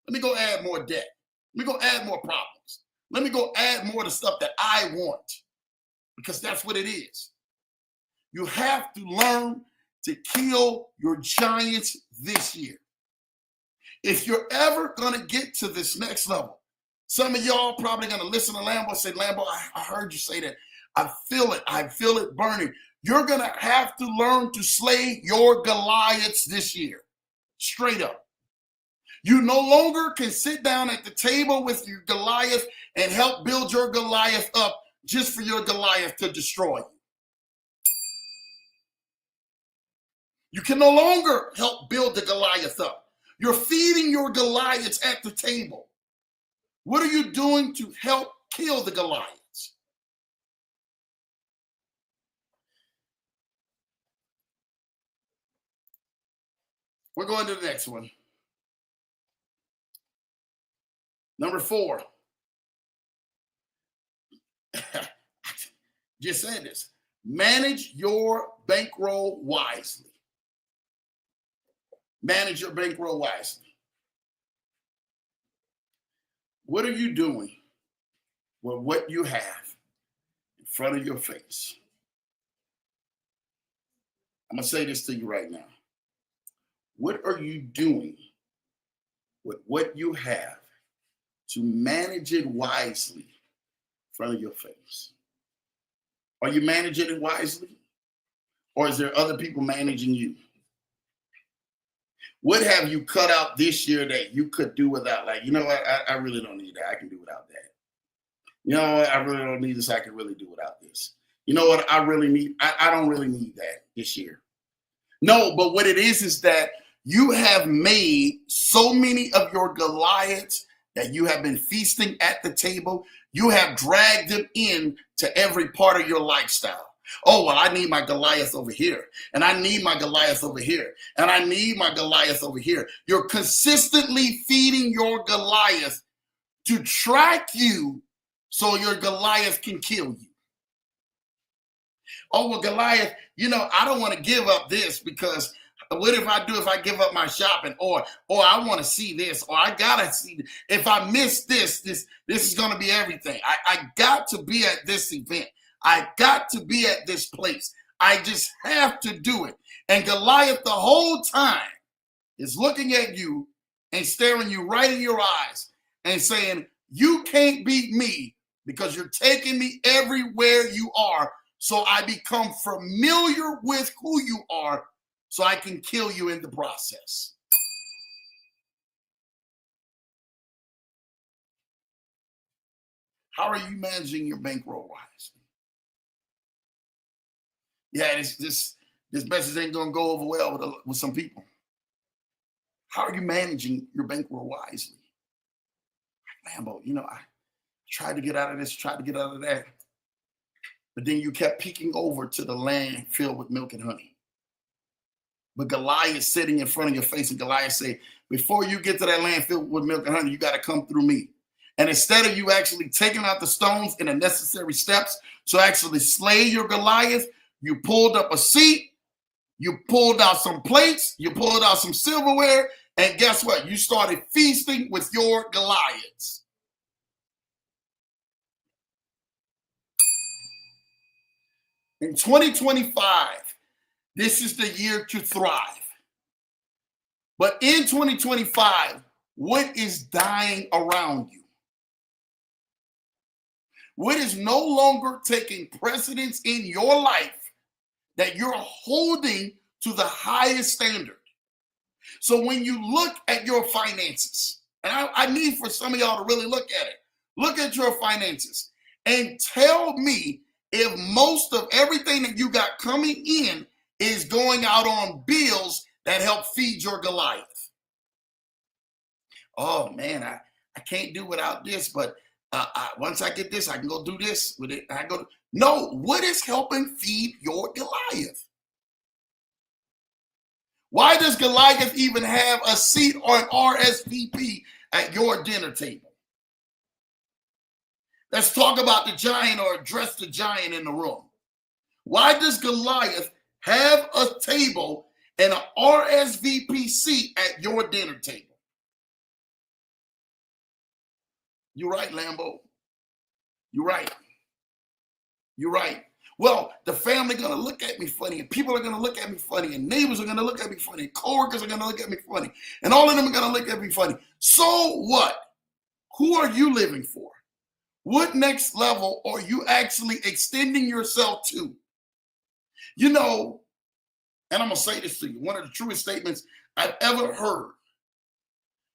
Let me go add more debt. Let me go add more problems. Let me go add more of the stuff that I want, because that's what it is. You have to learn to kill your giants this year. If you're ever going to get to this next level, some of y'all probably going to listen to Lambo and say, Lambo, I heard you say that. I feel it. I feel it burning. You're going to have to learn to slay your Goliaths this year. Straight up. You no longer can sit down at the table with your Goliath and help build your Goliath up just for your Goliath to destroy you. You can no longer help build the Goliath up. You're feeding your Goliaths at the table. What are you doing to help kill the Goliaths? We're going to the next one. Number 4. Just said this. Manage your bankroll wisely. Manage your bankroll wisely. What are you doing with what you have in front of your face? I'm going to say this to you right now. What are you doing with what you have to manage it wisely in front of your face? Are you managing it wisely? Or is there other people managing you? What have you cut out this year that you could do without? Like, you know what? I really don't need that. I can do without that. You know what? I really don't need this. I can really do without this. You know what? I really need, I don't really need that this year. No, but what it is that you have made so many of your Goliaths that you have been feasting at the table. You have dragged them in to every part of your lifestyle. Oh, well, I need my Goliath over here, and I need my Goliath over here, and I need my Goliath over here. You're consistently feeding your Goliath to track you so your Goliath can kill you. Oh, well, Goliath, you know, I don't want to give up this, because what if I give up my shopping, or I want to see this, or I gotta see this. If I miss this is gonna be everything. I got to be at this event. I got to be at this place. I just have to do it. And Goliath the whole time is looking at you and staring you right in your eyes and saying, you can't beat me because you're taking me everywhere you are. So I become familiar with who you are so I can kill you in the process. How are you managing your bankroll wisely? Yeah, this message ain't gonna go over well with some people. How are you managing your bankroll wisely? Lambo, you know, I tried to get out of this, tried to get out of that, but then you kept peeking over to the land filled with milk and honey. But Goliath sitting in front of your face, and Goliath say, before you get to that land filled with milk and honey, you got to come through me. And instead of you actually taking out the stones and the necessary steps to actually slay your Goliath, you pulled up a seat, you pulled out some plates, you pulled out some silverware, and guess what? You started feasting with your Goliaths. In 2025, this is the year to thrive. But in 2025, what is dying around you? What is no longer taking precedence in your life that you're holding to the highest standard? So when you look at your finances, and I need for some of y'all to really look at it, look at your finances and tell me if most of everything that you got coming in is going out on bills that help feed your Goliath. Oh man, I can't do without this, but once I get this, I can go do this with it. No, what is helping feed your Goliath? Why does Goliath even have a seat or an RSVP at your dinner table? Let's talk about the giant or address the giant in the room. Why does Goliath have a table and an RSVP seat at your dinner table? You're right, Lambo. You're right. You're right. Well, the family going to look at me funny, and people are going to look at me funny, and neighbors are going to look at me funny, and coworkers are going to look at me funny, and all of them are going to look at me funny. So what? Who are you living for? What next level are you actually extending yourself to? You know, and I'm going to say this to you, one of the truest statements I've ever heard.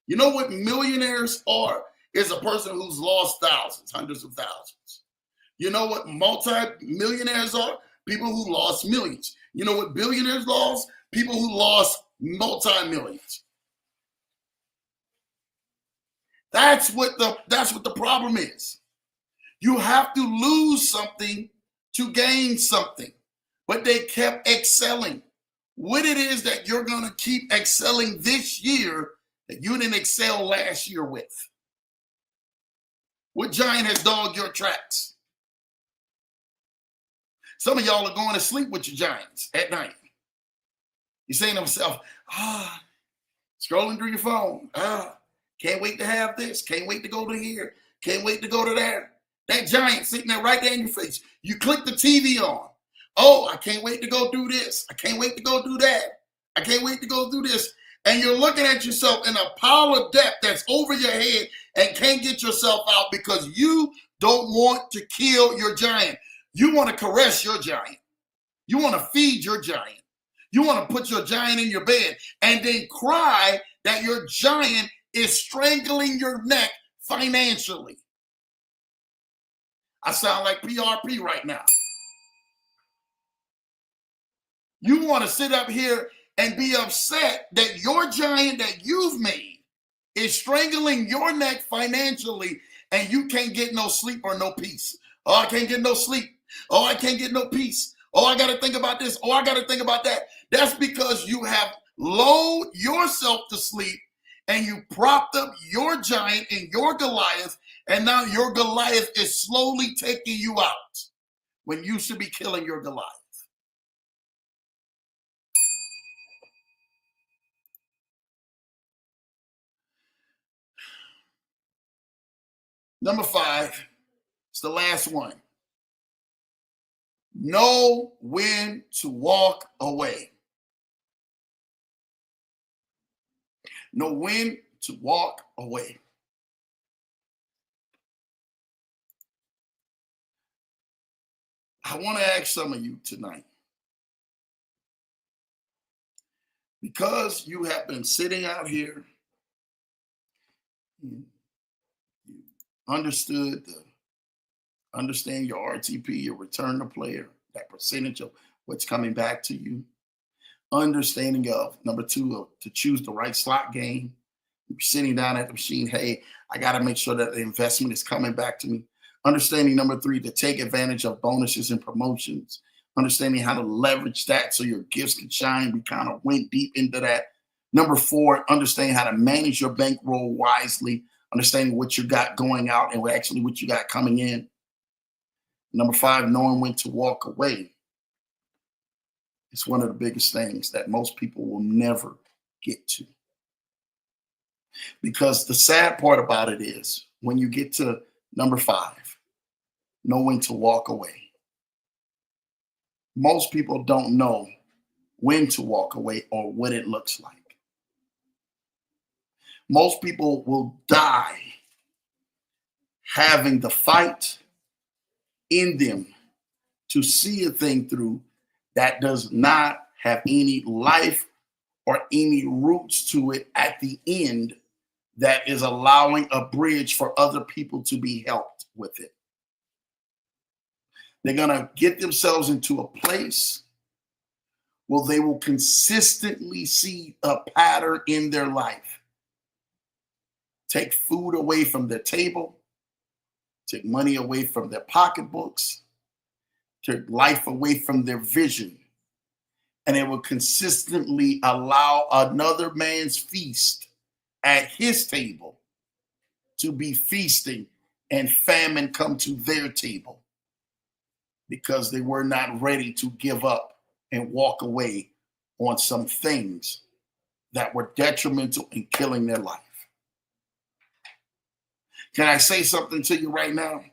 You know what millionaires are? Is a person who's lost thousands, hundreds of thousands. You know what multi-millionaires are? People who lost millions. You know what billionaires lost? People who lost multi-millions. That's what the problem is. You have to lose something to gain something. But they kept excelling. What it is that you're going to keep excelling this year that you didn't excel last year with? What giant has dogged your tracks? Some of y'all are going to sleep with your giants at night. You're saying to yourself, scrolling through your phone. Can't wait to have this. Can't wait to go to here. Can't wait to go to there. That giant sitting there right there in your face. You click the TV on. Oh, I can't wait to go do this. I can't wait to go do that. I can't wait to go do this. And you're looking at yourself in a pile of debt that's over your head and can't get yourself out because you don't want to kill your giant. You want to caress your giant. You want to feed your giant. You want to put your giant in your bed and then cry that your giant is strangling your neck financially. I sound like PRP right now. You want to sit up here and be upset that your giant that you've made is strangling your neck financially and you can't get no sleep or no peace. Oh, I can't get no sleep. Oh, I can't get no peace. Oh, I got to think about this. Oh, I got to think about that. That's because you have lulled yourself to sleep and you propped up your giant and your Goliath, and now your Goliath is slowly taking you out when you should be killing your Goliath. Number 5, it's the last one. Know when to walk away. Know when to walk away. I want to ask some of you tonight, because you have been sitting out here, you understand your RTP, your return to player, that percentage of what's coming back to you. Understanding of number 2, to choose the right slot game. You're sitting down at the machine. Hey, I got to make sure that the investment is coming back to me. Understanding number 3, to take advantage of bonuses and promotions. Understanding how to leverage that so your gifts can shine. We kind of went deep into that. Number 4, understanding how to manage your bankroll wisely. Understanding what you got going out and actually what you got coming in. Number 5, knowing when to walk away. It's one of the biggest things that most people will never get to. Because the sad part about it is when you get to number 5, know when to walk away. Most people don't know when to walk away or what it looks like. Most people will die having the fight in them to see a thing through that does not have any life or any roots to it at the end that is allowing a bridge for other people to be helped with it. They're going to get themselves into a place where they will consistently see a pattern in their life. Take food away from their table, take money away from their pocketbooks, take life away from their vision. And it will consistently allow another man's feast at his table to be feasting and famine come to their table because they were not ready to give up and walk away on some things that were detrimental in killing their life. Can I say something to you right now?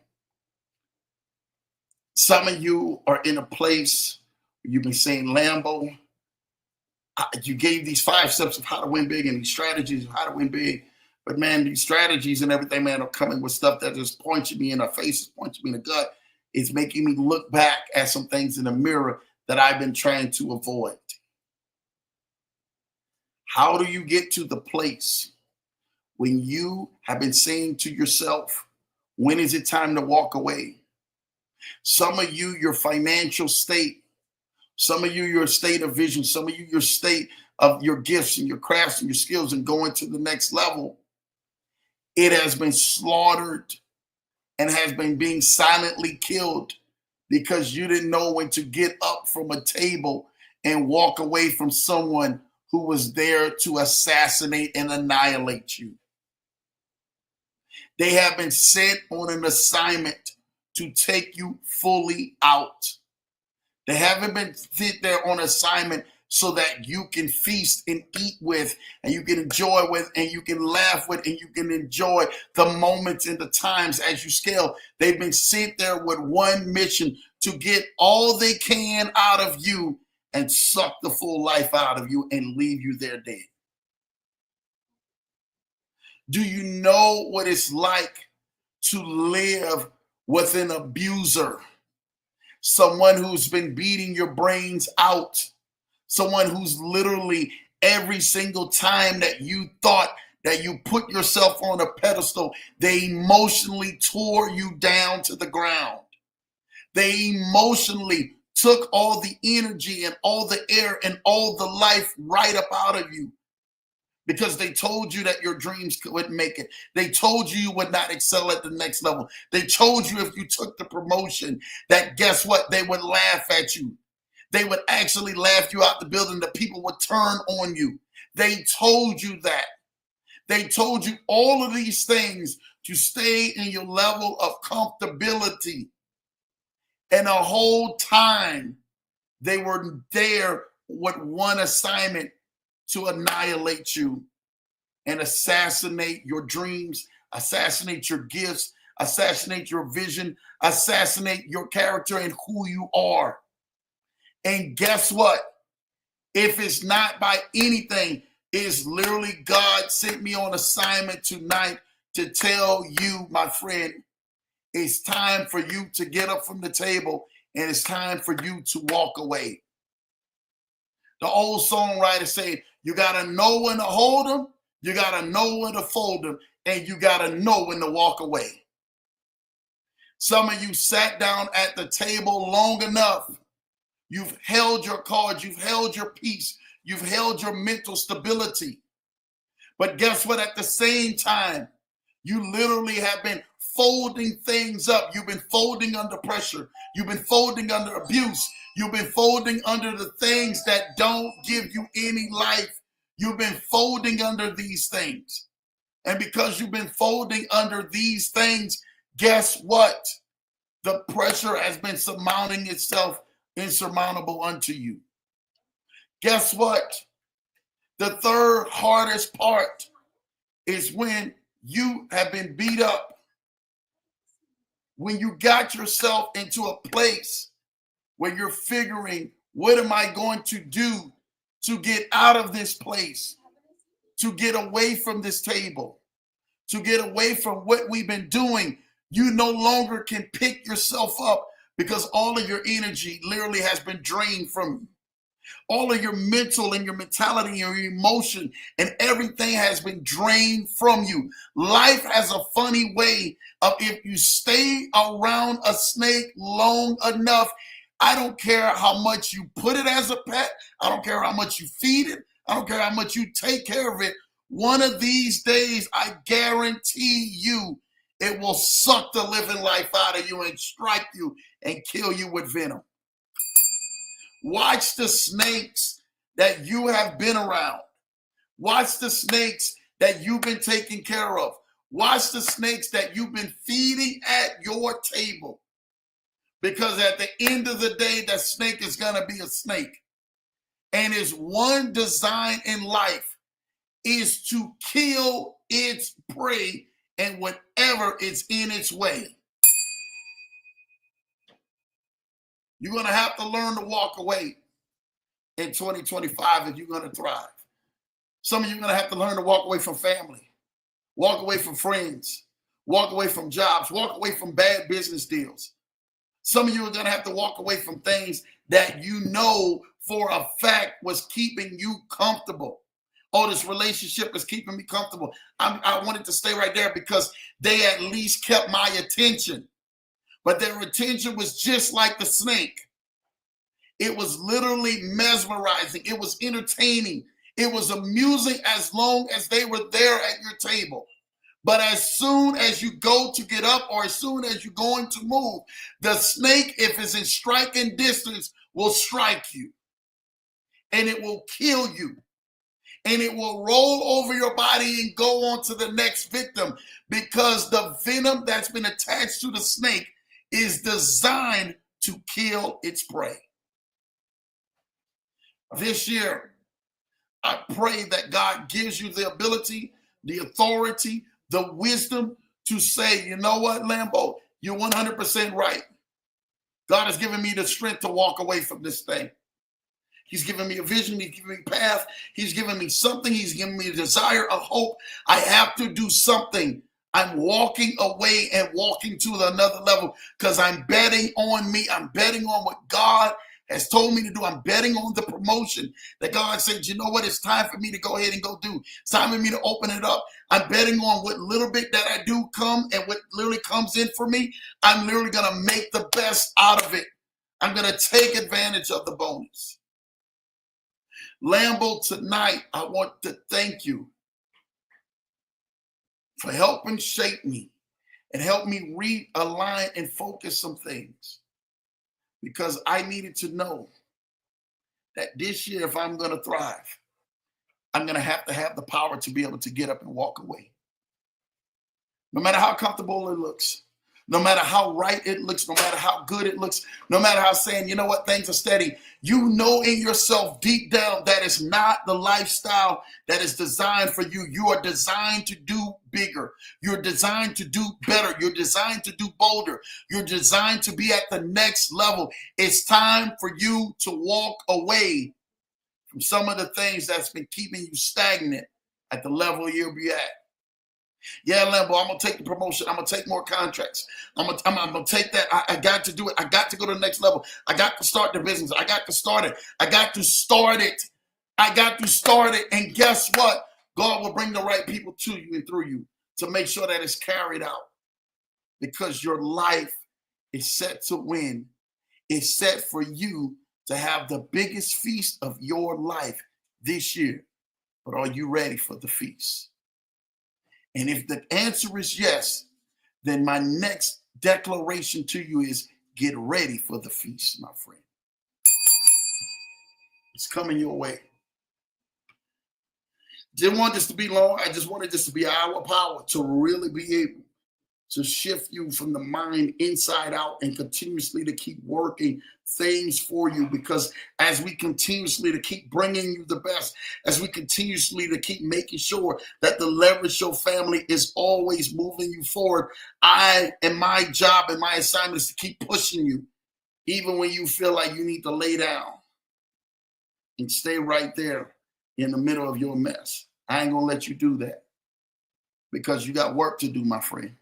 Some of you are in a place where you've been saying, Lambo, you gave these 5 steps of how to win big and these strategies of how to win big. But man, these strategies and everything, man, are coming with stuff that just punching me in the face, punching me in the gut. It's making me look back at some things in the mirror that I've been trying to avoid. How do you get to the place when you have been saying to yourself, when is it time to walk away? Some of you, your financial state, some of you, your state of vision, some of you, your state of your gifts and your crafts and your skills and going to the next level, it has been slaughtered and has been being silently killed because you didn't know when to get up from a table and walk away from someone who was there to assassinate and annihilate you. They have been sent on an assignment to take you fully out. They haven't been sent there on assignment so that you can feast and eat with, and you can enjoy with, and you can laugh with, and you can enjoy the moments and the times as you scale. They've been sent there with one mission: to get all they can out of you and suck the full life out of you and leave you there dead. Do you know what it's like to live with an abuser? Someone who's been beating your brains out. Someone who's literally every single time that you thought that you put yourself on a pedestal, they emotionally tore you down to the ground. They emotionally took all the energy and all the air and all the life right up out of you because they told you that your dreams wouldn't make it. They told you you would not excel at the next level. They told you if you took the promotion that guess what? They would laugh at you. They would actually laugh you out the building. The people would turn on you. They told you that. They told you all of these things to stay in your level of comfortability. And the whole time they were there with one assignment: to annihilate you and assassinate your dreams, assassinate your gifts, assassinate your vision, assassinate your character and who you are. And guess what? If it's not by anything, it's literally God sent me on assignment tonight to tell you, my friend, it's time for you to get up from the table and it's time for you to walk away. The old songwriter said, you got to know when to hold them, you got to know when to fold them, and you got to know when to walk away. Some of you sat down at the table long enough. You've held your cards, you've held your peace, you've held your mental stability. But guess what? At the same time, you literally have been folding things up. You've been folding under pressure. You've been folding under abuse. You've been folding under the things that don't give you any life. You've been folding under these things. And because you've been folding under these things, guess what? The pressure has been surmounting itself insurmountable unto you. Guess what? The third hardest part is when you have been beat up, when you got yourself into a place where you're figuring, what am I going to do to get out of this place, to get away from this table, to get away from what we've been doing? You no longer can pick yourself up because all of your energy literally has been drained from you. All of your mental and your mentality and your emotion and everything has been drained from you. Life has a funny way of, if you stay around a snake long enough, I don't care how much you put it as a pet. I don't care how much you feed it. I don't care how much you take care of it. One of these days, I guarantee you, it will suck the living life out of you and strike you and kill you with venom. Watch the snakes that you have been around. Watch the snakes that you've been taking care of. Watch the snakes that you've been feeding at your table. Because at the end of the day, that snake is going to be a snake. And his one design in life is to kill its prey and whatever is in its way. You're going to have to learn to walk away in 2025 if you're going to thrive. Some of you are going to have to learn to walk away from family, walk away from friends, walk away from jobs, walk away from bad business deals. Some of you are going to have to walk away from things that you know for a fact was keeping you comfortable. Oh, this relationship is keeping me comfortable. I wanted to stay right there because they at least kept my attention. But their attention was just like the snake. It was literally mesmerizing. It was entertaining. It was amusing as long as they were there at your table. But as soon as you go to get up or as soon as you're going to move, the snake, if it's in striking distance, will strike you. And it will kill you. And it will roll over your body and go on to the next victim because the venom that's been attached to the snake is designed to kill its prey. This year, I pray that God gives you the ability, the authority, the wisdom to say, you know what, Lambo, you're 100% right. God has given me the strength to walk away from this thing. He's given me a vision. He's given me a path. He's given me something. He's given me a desire, a hope. I have to do something. I'm walking away and walking to another level because I'm betting on me. I'm betting on what God has told me to do. I'm betting on the promotion that God said, you know what, it's time for me to go ahead and go do. It's time for me to open it up. I'm betting on what little bit that I do come and what literally comes in for me. I'm literally going to make the best out of it. I'm going to take advantage of the bonus. Lambo, tonight, I want to thank you for helping shape me and help me realign and focus some things. Because I needed to know that this year, if I'm going to thrive, I'm going to have the power to be able to get up and walk away. No matter how comfortable it looks, no matter how right it looks, no matter how good it looks, no matter how saying, you know what, things are steady. You know in yourself deep down that is not the lifestyle that is designed for you. You are designed to do bigger. You're designed to do better. You're designed to do bolder. You're designed to be at the next level. It's time for you to walk away from some of the things that's been keeping you stagnant at the level you'll be at. Yeah, Lambo, I'm going to take the promotion. I'm going to take more contracts. I'm going to take that. I got to do it. I got to go to the next level. I got to start the business. I got to start it. I got to start it. I got to start it. And guess what? God will bring the right people to you and through you to make sure that it's carried out. Because your life is set to win. It's set for you to have the biggest feast of your life this year. But are you ready for the feast? And if the answer is yes, then my next declaration to you is get ready for the feast, my friend. It's coming your way. Didn't want this to be long. I just wanted this to be our power to really be able to shift you from the mind inside out and continuously to keep working things for you. Because as we continuously to keep bringing you the best, as we continuously to keep making sure that the Leverage Show family is always moving you forward, my job and my assignment is to keep pushing you, even when you feel like you need to lay down and stay right there in the middle of your mess. I ain't gonna let you do that because you got work to do, my friend.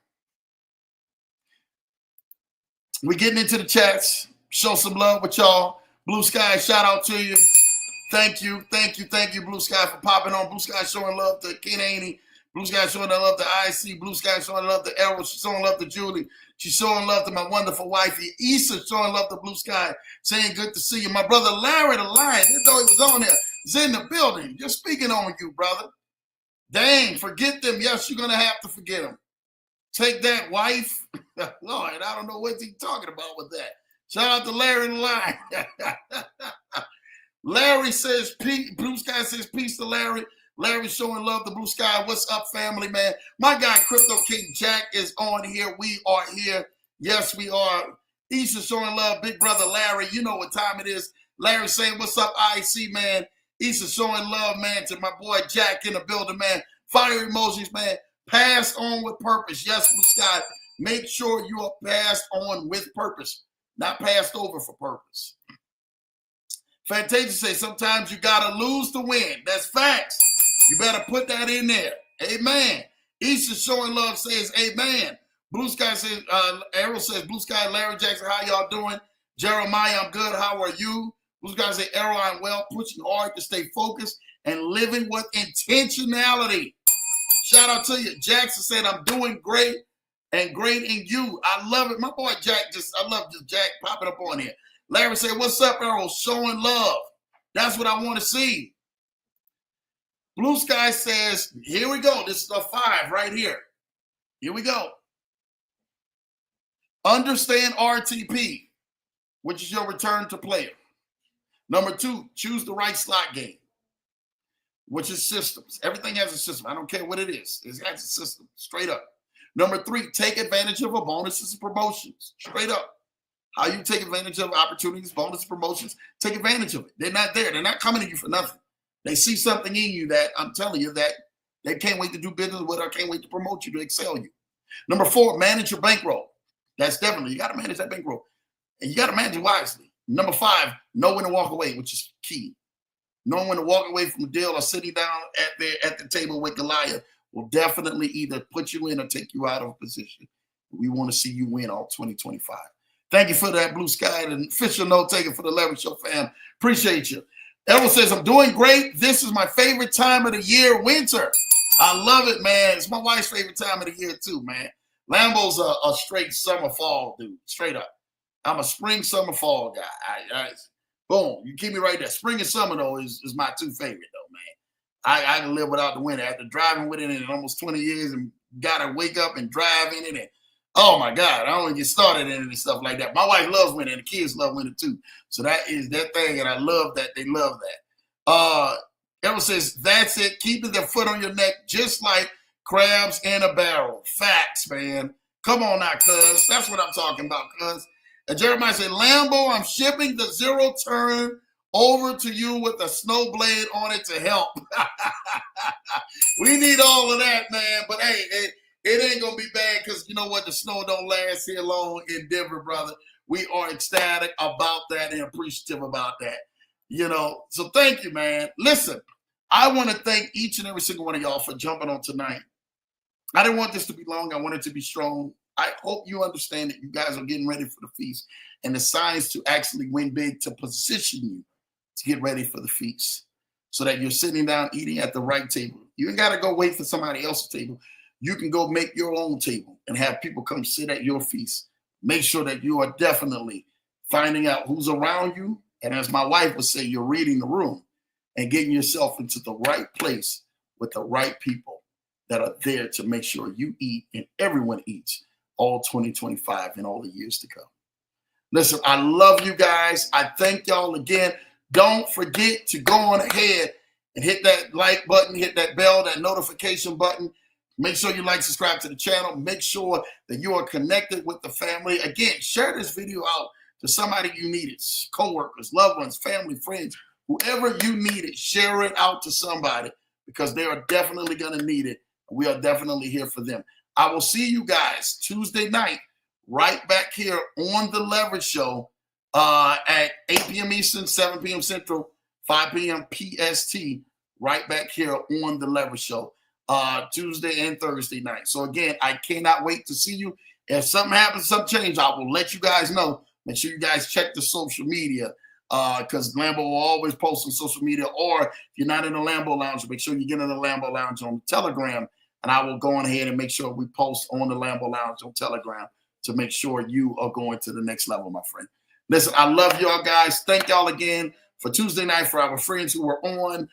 We're getting into the chats. Show some love with y'all. Blue Sky, shout out to you. Thank you, Blue Sky, for popping on. Blue Sky showing love to Ken Haney. Blue Sky showing love to IC. Blue Sky showing love to Errol. She's showing love to Julie. She's showing love to my wonderful wifey. Issa showing love to Blue Sky, saying good to see you. My brother Larry the Lion, didn't know he was on there. He's in the building. Just speaking on you, brother. Dang, forget them. Yes, you're going to have to forget them. Take that, wife. Lord, I don't know what he's talking about with that. Shout out to Larry the Lion. Larry says, Blue Sky says, peace to Larry. Larry showing love to Blue Sky. What's up, family, man? My guy, Crypto King Jack, is on here. We are here. Yes, we are. Issa showing love. Big brother Larry, you know what time it is. Larry saying, what's up, IC, man? Issa showing love, man, to my boy Jack in the building, man. Fire emojis, man. Pass on with purpose. Yes, Blue Sky. Make sure you are passed on with purpose, not passed over for purpose. Fantasia say sometimes you gotta lose to win. That's facts. You better put that in there. Amen. Issa showing love says amen. Blue Sky says, Errol says, Blue Sky, Larry Jackson, how y'all doing? Jeremiah, I'm good. How are you? Blue Sky say, Errol, I'm well, pushing hard to stay focused and living with intentionality. Shout out to you. Jackson said, I'm doing great and great in you. I love it. My boy Jack, I love just Jack popping up on here. Larry said, what's up, Errol? Showing love. That's what I want to see. Blue Sky says, here we go. This is the 5 right here. Here we go. Understand RTP, which is your return to player. Number 2, choose the right slot game, which is systems. Everything has a system. I don't care what it is. It has a system, straight up. Number 3, take advantage of bonuses and promotions, straight up. How you take advantage of opportunities, bonuses, promotions, take advantage of it. They're not there. They're not coming to you for nothing. They see something in you that I'm telling you that they can't wait to do business with or can't wait to promote you, to excel you. Number 4, manage your bankroll. That's definitely, you got to manage that bankroll. And you got to manage it wisely. Number 5, know when to walk away, which is key. Knowing when to walk away from a deal or sitting down at the table with Goliath will definitely either put you in or take you out of a position. We want to see you win all 2025. Thank you for that, Blue Sky, and official note taken for the Leverage Show fam. Appreciate you. Errol says, I'm doing great. This is my favorite time of the year, winter. I love it, man. It's my wife's favorite time of the year, too, man. Lambo's a straight summer, fall dude, straight up. I'm a spring, summer, fall guy. Boom, you keep me right there. Spring and summer, though, is my 2 favorite, though, man. I can live without the winter. After driving with it in almost 20 years and got to wake up and drive in it and oh my God, I don't want to get started in it and stuff like that. My wife loves winter and the kids love winter too. So that is that thing, and I love that. They love that. Errol says, that's it. Keeping their foot on your neck, just like crabs in a barrel. Facts, man. Come on now, cuz. That's what I'm talking about, cuz. And Jeremiah said, Lambo, I'm shipping the 0 turn over to you with a snow blade on it to help. We need all of that, man. But hey, it ain't going to be bad because you know what? The snow don't last here long in Denver, brother. We are ecstatic about that and appreciative about that. You know, so thank you, man. Listen, I want to thank each and every single one of y'all for jumping on tonight. I didn't want this to be long. I want it to be strong. I hope you understand that you guys are getting ready for the feast and the signs to actually win big to position you to get ready for the feast so that you're sitting down eating at the right table. You ain't got to go wait for somebody else's table. You can go make your own table and have people come sit at your feast. Make sure that you are definitely finding out who's around you. And as my wife would say, you're reading the room and getting yourself into the right place with the right people that are there to make sure you eat and everyone eats all 2025 and all the years to come. Listen, I love you guys. I thank y'all again. Don't forget to go on ahead and hit that like button, hit that bell, that notification button. Make sure you like, subscribe to the channel. Make sure that you are connected with the family. Again, share this video out to somebody you need it. Coworkers, loved ones, family, friends, whoever you need it, share it out to somebody because they are definitely going to need it. We are definitely here for them. I will see you guys Tuesday night right back here on The Leverage Show at 8 p.m. Eastern, 7 p.m. Central, 5 p.m. PST, right back here on The Leverage Show Tuesday and Thursday night. So again, I cannot wait to see you. If something happens, some change, I will let you guys know. Make sure you guys check the social media because Lambo will always post on social media. Or if you're not in the Lambo Lounge, make sure you get in the Lambo Lounge on Telegram. And I will go on ahead and make sure we post on the Lambo Lounge on Telegram to make sure you are going to the next level, my friend. Listen, I love y'all guys. Thank y'all again for Tuesday night for our friends who were on.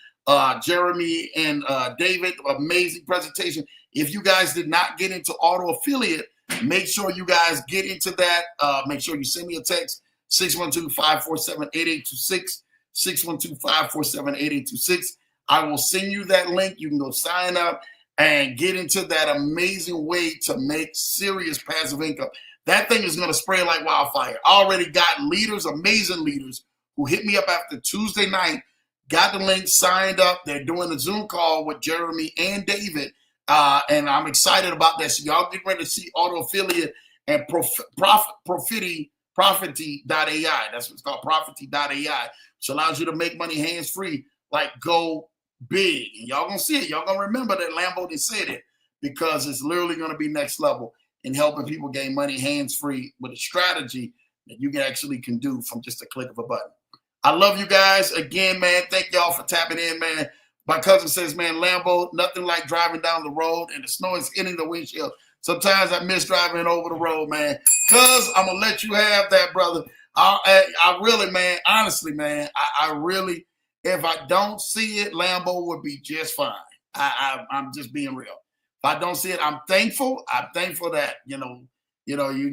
Jeremy and David, amazing presentation. If you guys did not get into auto affiliate, make sure you guys get into that. Make sure you send me a text, 612-547-8826, 612-547-8826. I will send you that link. You can go sign up and get into that amazing way to make serious passive income. That thing is going to spread like wildfire. I already got leaders, amazing leaders, who hit me up after Tuesday night, got the link, signed up. They're doing a Zoom call with Jeremy and David, and I'm excited about that. So y'all get ready to see Auto Affiliate and Profity.ai. That's what it's called, Profity.ai, which allows you to make money hands-free, like go big. And y'all gonna see it. Y'all gonna remember that Lambo did said it, because it's literally gonna be next level in helping people gain money hands-free with a strategy that you can do from just a click of a button. I love you guys. Again, man, thank y'all for tapping in, man. My cousin says, man, Lambo, nothing like driving down the road and the snow is hitting the windshield. Sometimes I miss driving over the road, man. Cuz I'm going to let you have that, brother. I really, man, honestly, man, I really, if I don't see it, Lambo would be just fine. I'm just being real. If I don't see it, I'm thankful. I'm thankful that, you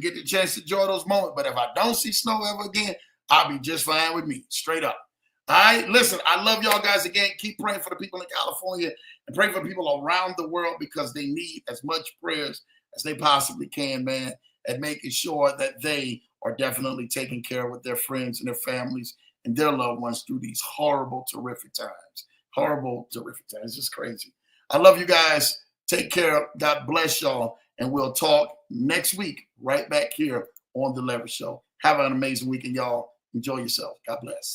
get the chance to enjoy those moments. But if I don't see snow ever again, I'll be just fine with me, straight up. All right, listen, I love y'all guys again. Keep praying for the people in California and pray for people around the world, because they need as much prayers as they possibly can, man, and making sure that they are definitely taking care of their friends and their families and their loved ones through these horrible, terrific times. Horrible, terrific times. It's just crazy. I love you guys. Take care. God bless y'all. And we'll talk next week right back here on The Leverage Show. Have an amazing weekend, y'all. Enjoy yourself. God bless.